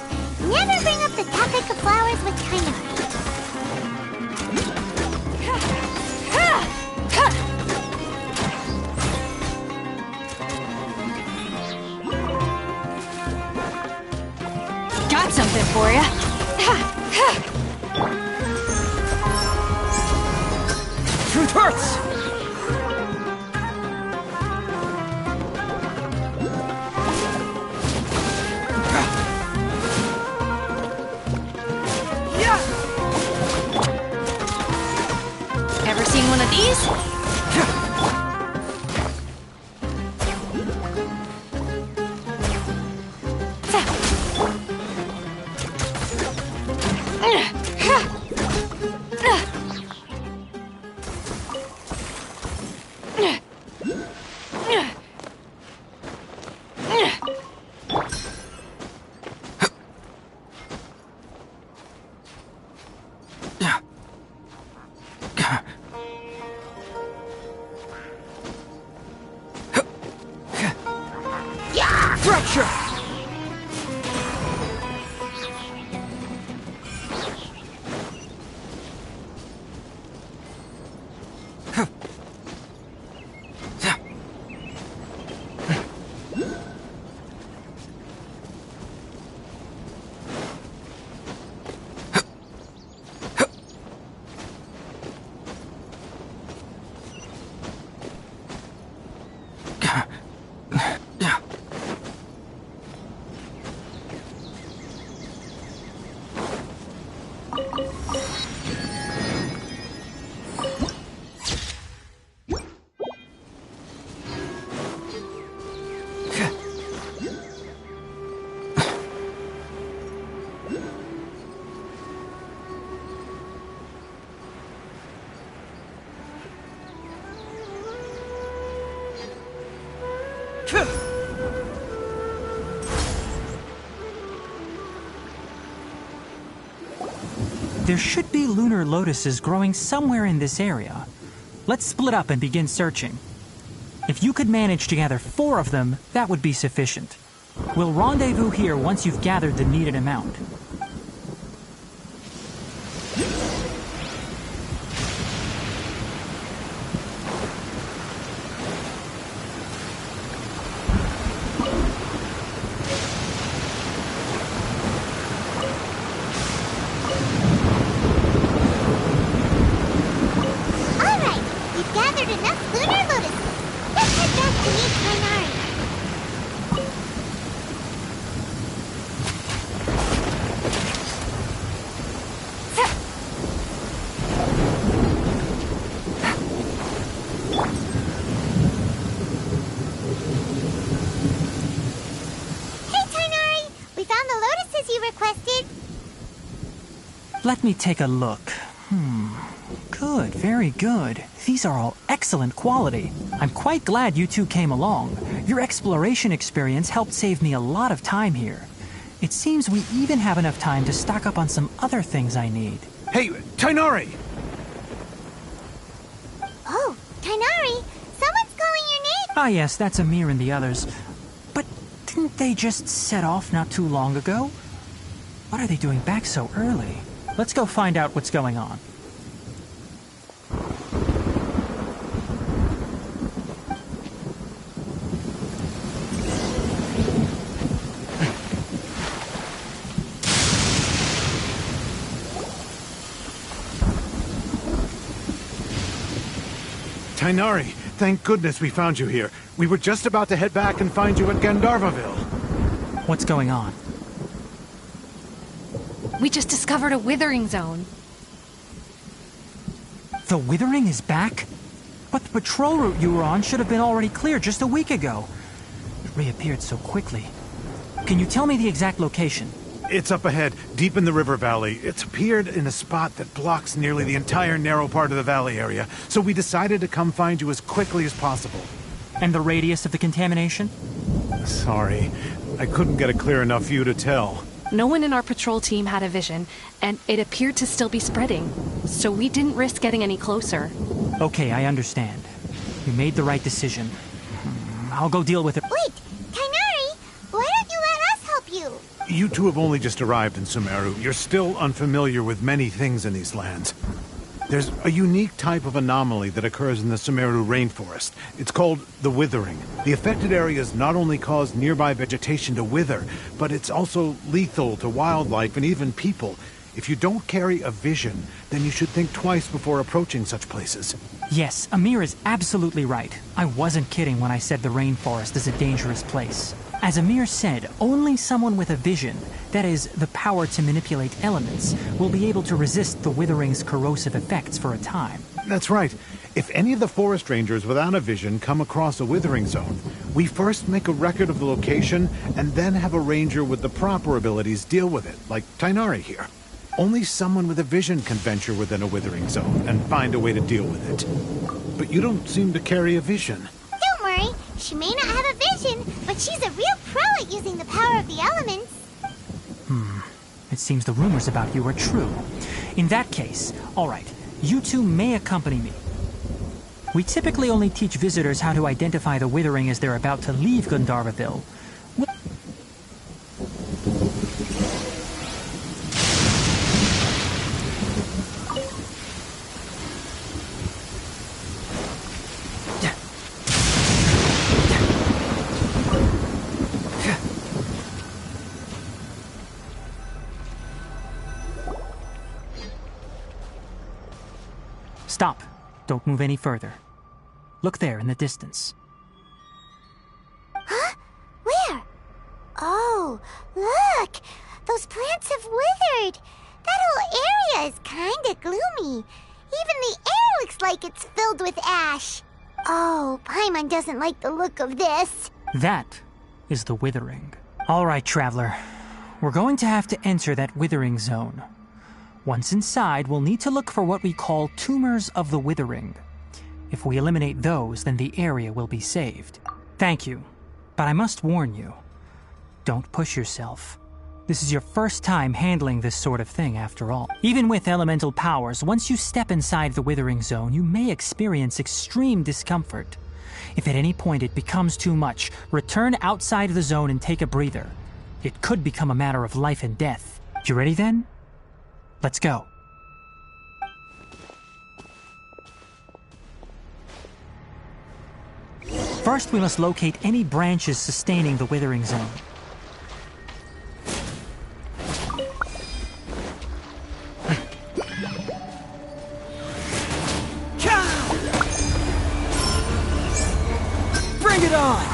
Never bring up the topic of flowers with Tainari. Got something for ya. Truth hurts! Ever seen one of these? Fracture! There should be lunar lotuses growing somewhere in this area. Let's split up and begin searching. If you could manage to gather 4 of them, that would be sufficient. We'll rendezvous here once you've gathered the needed amount. Let me take a look. Good, very good. These are all excellent quality. I'm quite glad you two came along. Your exploration experience helped save me a lot of time here. It seems we even have enough time to stock up on some other things I need. Hey, Tainari! Oh, Tainari! Someone's calling your name! Ah yes, that's Amir and the others. But didn't they just set off not too long ago? What are they doing back so early? Let's go find out what's going on. Tainari, thank goodness we found you here. We were just about to head back and find you at Gandharvaville. What's going on? We just discovered a withering zone. The withering is back? But the patrol route you were on should have been already clear just a week ago. It reappeared so quickly. Can you tell me the exact location? It's up ahead, deep in the river valley. It's appeared in a spot that blocks nearly the entire narrow part of the valley area, so we decided to come find you as quickly as possible. And the radius of the contamination? Sorry, I couldn't get a clear enough view to tell. No one in our patrol team had a vision, and it appeared to still be spreading, so we didn't risk getting any closer. Okay, I understand. You made the right decision. I'll go deal with it. Wait, Tainari, why don't you let us help you? You two have only just arrived in Sumeru. You're still unfamiliar with many things in these lands. There's a unique type of anomaly that occurs in the Sumeru rainforest. It's called the withering. The affected areas not only cause nearby vegetation to wither, but it's also lethal to wildlife and even people. If you don't carry a vision, then you should think twice before approaching such places. Yes, Amir is absolutely right. I wasn't kidding when I said the rainforest is a dangerous place. As Amir said, only someone with a vision, that is, the power to manipulate elements, will be able to resist the withering's corrosive effects for a time. That's right. If any of the forest rangers without a vision come across a withering zone, we first make a record of the location and then have a ranger with the proper abilities deal with it, like Tainari here. Only someone with a vision can venture within a withering zone and find a way to deal with it. But you don't seem to carry a vision. Don't worry, she may not have a vision, but she's a real pro at using the power of the elements. It seems the rumors about you are true. In that case, all right, you two may accompany me. We typically only teach visitors how to identify the withering as they're about to leave Gandharvaville. Stop. Don't move any further. Look there in the distance. Huh? Where? Oh, look! Those plants have withered! That whole area is kinda gloomy. Even the air looks like it's filled with ash. Oh, Paimon doesn't like the look of this. That is the withering. All right, traveler. We're going to have to enter that withering zone. Once inside, we'll need to look for what we call tumors of the withering. If we eliminate those, then the area will be saved. Thank you, but I must warn you. Don't push yourself. This is your first time handling this sort of thing, after all. Even with elemental powers, once you step inside the withering zone, you may experience extreme discomfort. If at any point it becomes too much, return outside of the zone and take a breather. It could become a matter of life and death. You ready then? Let's go. First, we must locate any branches sustaining the withering zone. Bring it on!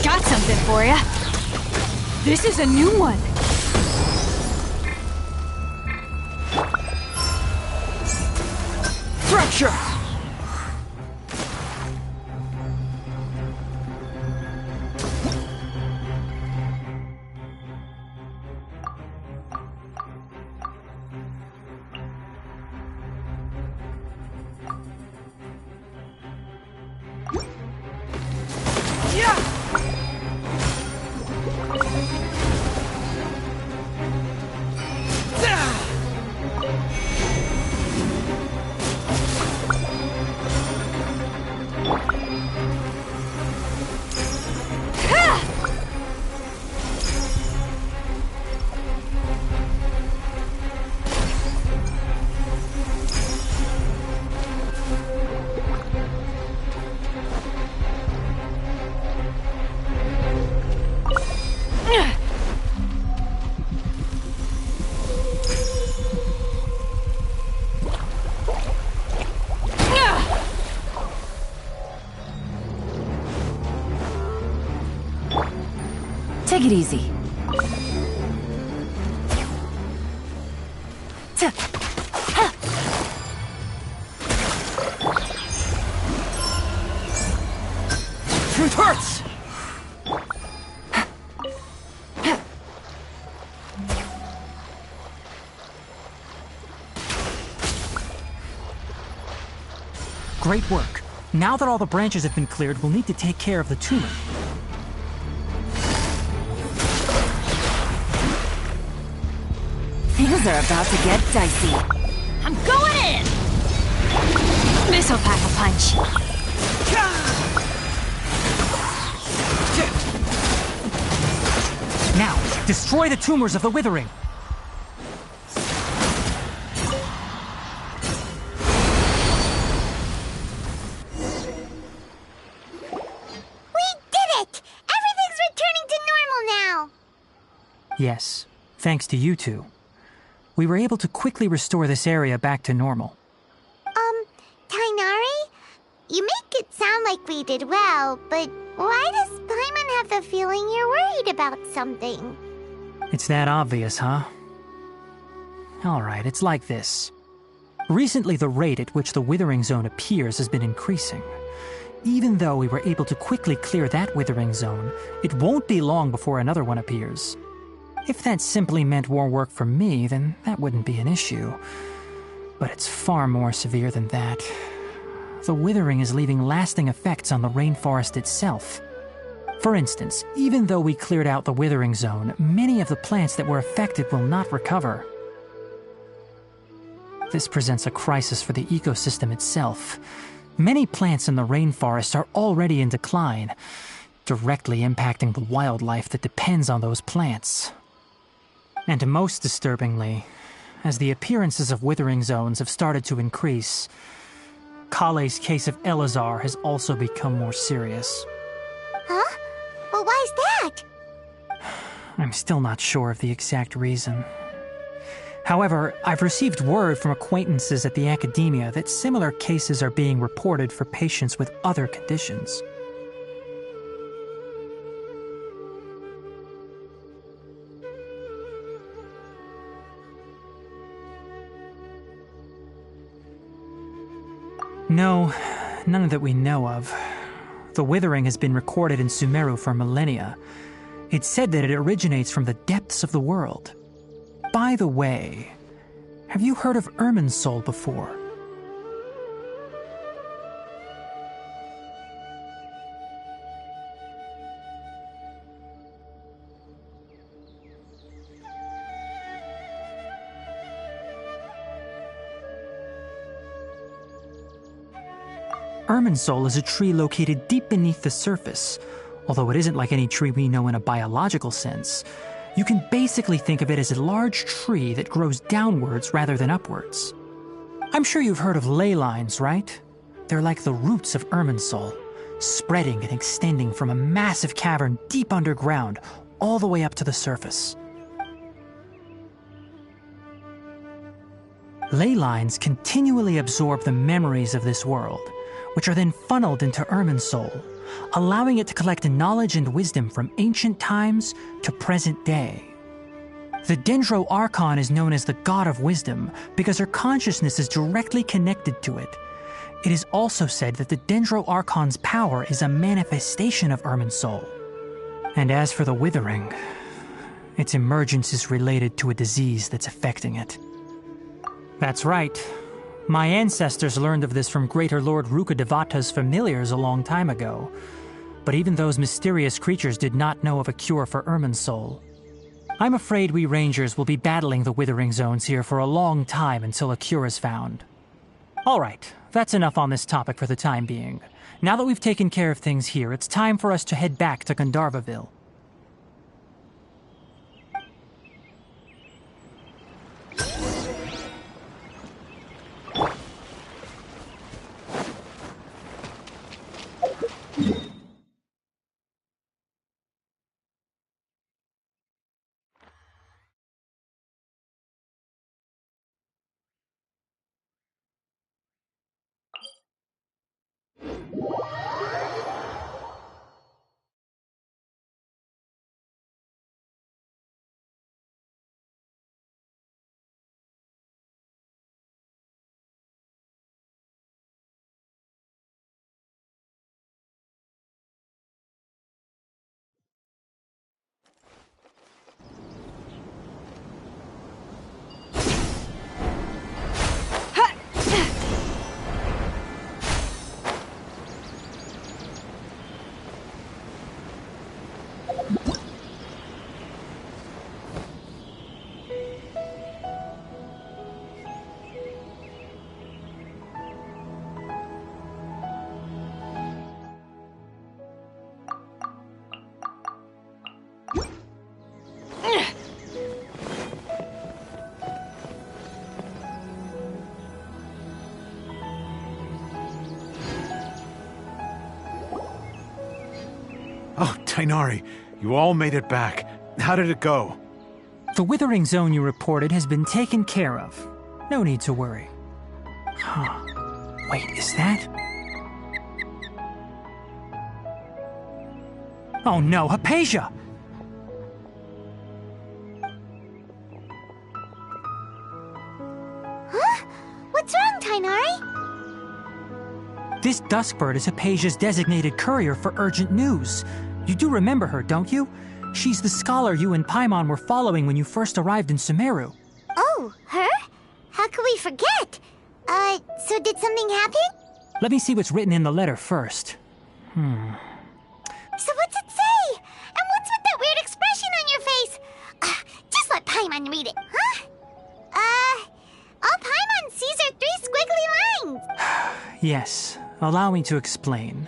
Got something for ya. This is a new one. Fracture! Take it easy. Truth hurts! Great work. Now that all the branches have been cleared, we'll need to take care of the tumor. Things are about to get dicey. I'm going in! This'll pack a punch. Now, destroy the tumors of the withering. Yes, thanks to you two. We were able to quickly restore this area back to normal. Tainari? You make it sound like we did well, but why does Paimon have the feeling you're worried about something? It's that obvious, huh? Alright, it's like this. Recently, the rate at which the withering zone appears has been increasing. Even though we were able to quickly clear that withering zone, it won't be long before another one appears. If that simply meant more work for me, then that wouldn't be an issue. But it's far more severe than that. The withering is leaving lasting effects on the rainforest itself. For instance, even though we cleared out the withering zone, many of the plants that were affected will not recover. This presents a crisis for the ecosystem itself. Many plants in the rainforest are already in decline, directly impacting the wildlife that depends on those plants. And most disturbingly, as the appearances of withering zones have started to increase, Kale's case of Elazar has also become more serious. Huh? Well, why's that? I'm still not sure of the exact reason. However, I've received word from acquaintances at the academia that similar cases are being reported for patients with other conditions. No, none that we know of. The withering has been recorded in Sumeru for millennia. It's said that it originates from the depths of the world. By the way, have you heard of Irminsul before? Irminsul is a tree located deep beneath the surface. Although it isn't like any tree we know in a biological sense, you can basically think of it as a large tree that grows downwards rather than upwards. I'm sure you've heard of ley lines, right? They're like the roots of Irminsul, spreading and extending from a massive cavern deep underground all the way up to the surface. Ley lines continually absorb the memories of this world, which are then funneled into Irminsul, allowing it to collect knowledge and wisdom from ancient times to present day. The Dendro Archon is known as the God of Wisdom because her consciousness is directly connected to it. It is also said that the Dendro Archon's power is a manifestation of Irminsul. And as for the Withering, its emergence is related to a disease that's affecting it. That's right. My ancestors learned of this from Greater Lord Rukadevata's familiars a long time ago. But even those mysterious creatures did not know of a cure for Irminsul. I'm afraid we rangers will be battling the withering zones here for a long time until a cure is found. Alright, that's enough on this topic for the time being. Now that we've taken care of things here, it's time for us to head back to Gandharvaville. Tighnari, you all made it back. How did it go? The withering zone you reported has been taken care of. No need to worry. Huh. Wait, is that? Oh no, Hypatia! Huh? What's wrong, Tighnari? This Duskbird is Hypatia's designated courier for urgent news. You do remember her, don't you? She's the scholar you and Paimon were following when you first arrived in Sumeru. Oh, her? How could we forget? So did something happen? Let me see what's written in the letter first. So what's it say? And what's with that weird expression on your face? Just let Paimon read it, huh? All Paimon sees are 3 squiggly lines. Yes, allow me to explain.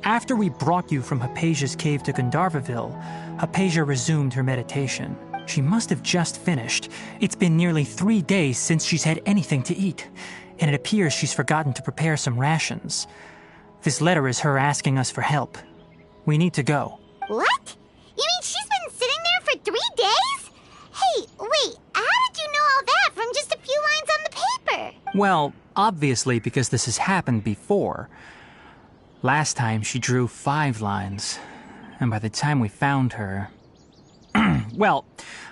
After we brought you from Hypatia's cave to Gandharvaville, Hypatia resumed her meditation. She must have just finished. It's been nearly 3 days since she's had anything to eat, and it appears she's forgotten to prepare some rations. This letter is her asking us for help. We need to go. What? You mean she's been sitting there for 3 days? Hey, wait, how did you know all that from just a few lines on the paper? Well, obviously because this has happened before. Last time she drew 5 lines, and by the time we found her... Well,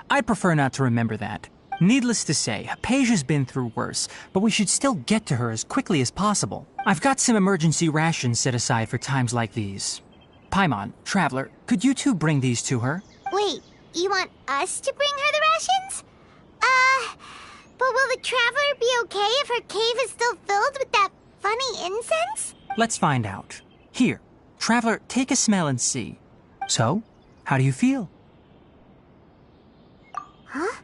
I'd prefer not to remember that. Needless to say, Hypatia's been through worse, but we should still get to her as quickly as possible. I've got some emergency rations set aside for times like these. Paimon, Traveler, could you two bring these to her? Wait, you want us to bring her the rations? But will the Traveler be okay if her cave is still filled with that funny incense? Let's find out. Here, Traveler, take a smell and see. So, how do you feel? Huh?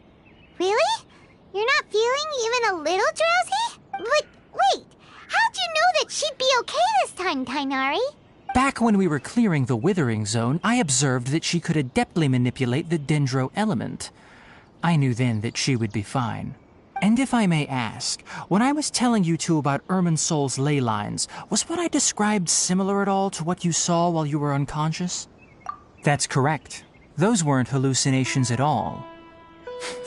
Really? You're not feeling even a little drowsy? But wait, how'd you know that she'd be okay this time, Tighnari? Back when we were clearing the Withering Zone, I observed that she could adeptly manipulate the Dendro element. I knew then that she would be fine. And if I may ask, when I was telling you two about Irminsul's ley lines, was what I described similar at all to what you saw while you were unconscious? That's correct. Those weren't hallucinations at all.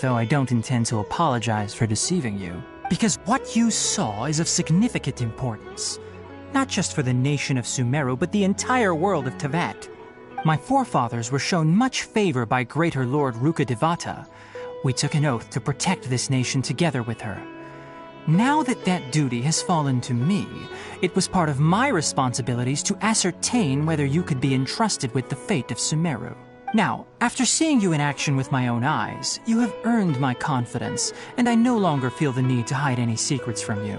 Though I don't intend to apologize for deceiving you, because what you saw is of significant importance. Not just for the nation of Sumeru, but the entire world of Tevat. My forefathers were shown much favor by Greater Lord Rukkhadevata. We took an oath to protect this nation together with her. Now that that duty has fallen to me, it was part of my responsibilities to ascertain whether you could be entrusted with the fate of Sumeru. Now, after seeing you in action with my own eyes, you have earned my confidence, and I no longer feel the need to hide any secrets from you.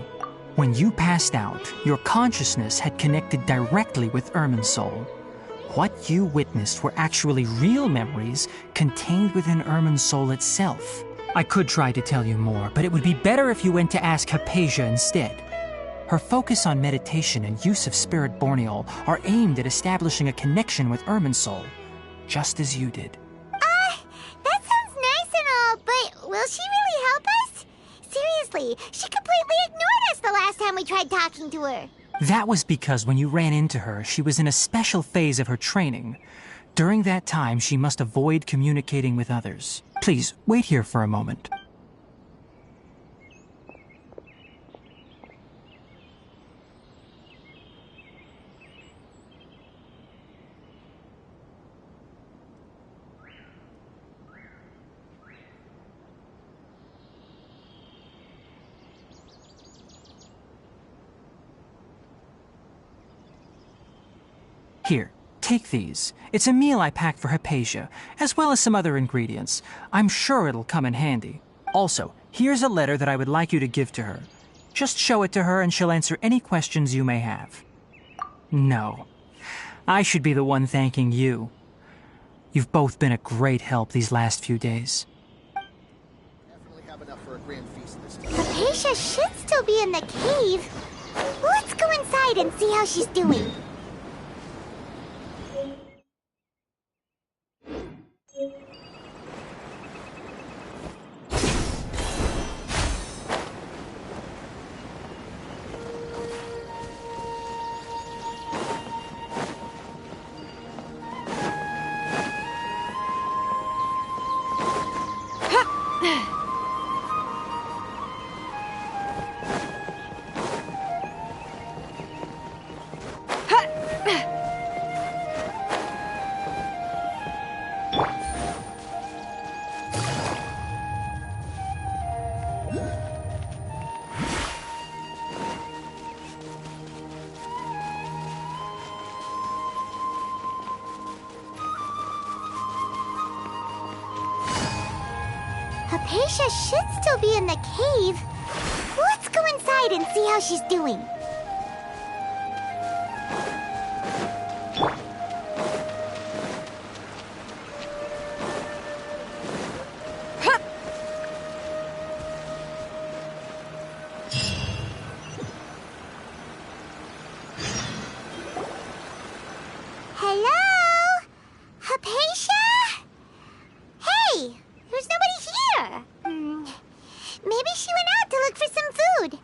When you passed out, your consciousness had connected directly with Irminsul. What you witnessed were actually real memories contained within Irminsul itself. I could try to tell you more, but it would be better if you went to ask Hypatia instead. Her focus on meditation and use of Spirit Borneol are aimed at establishing a connection with Irminsul, just as you did. That sounds nice and all, but will she really help us? Seriously, she completely ignored us the last time we tried talking to her. That was because when you ran into her, she was in a special phase of her training. During that time, she must avoid communicating with others. Please, wait here for a moment. Here, take these. It's a meal I packed for Hypatia, as well as some other ingredients. I'm sure it'll come in handy. Also, here's a letter that I would like you to give to her. Just show it to her and she'll answer any questions you may have. No. I should be the one thanking you. You've both been a great help these last few days. Definitely have enough for a grand feast this time. Hypatia should still be in the cave. Let's go inside and see how she's doing. Hypatia should still be in the cave. Let's go inside and see how she's doing. Hello? Hypatia? Hey, there's nobody here. Maybe she went out to look for some food.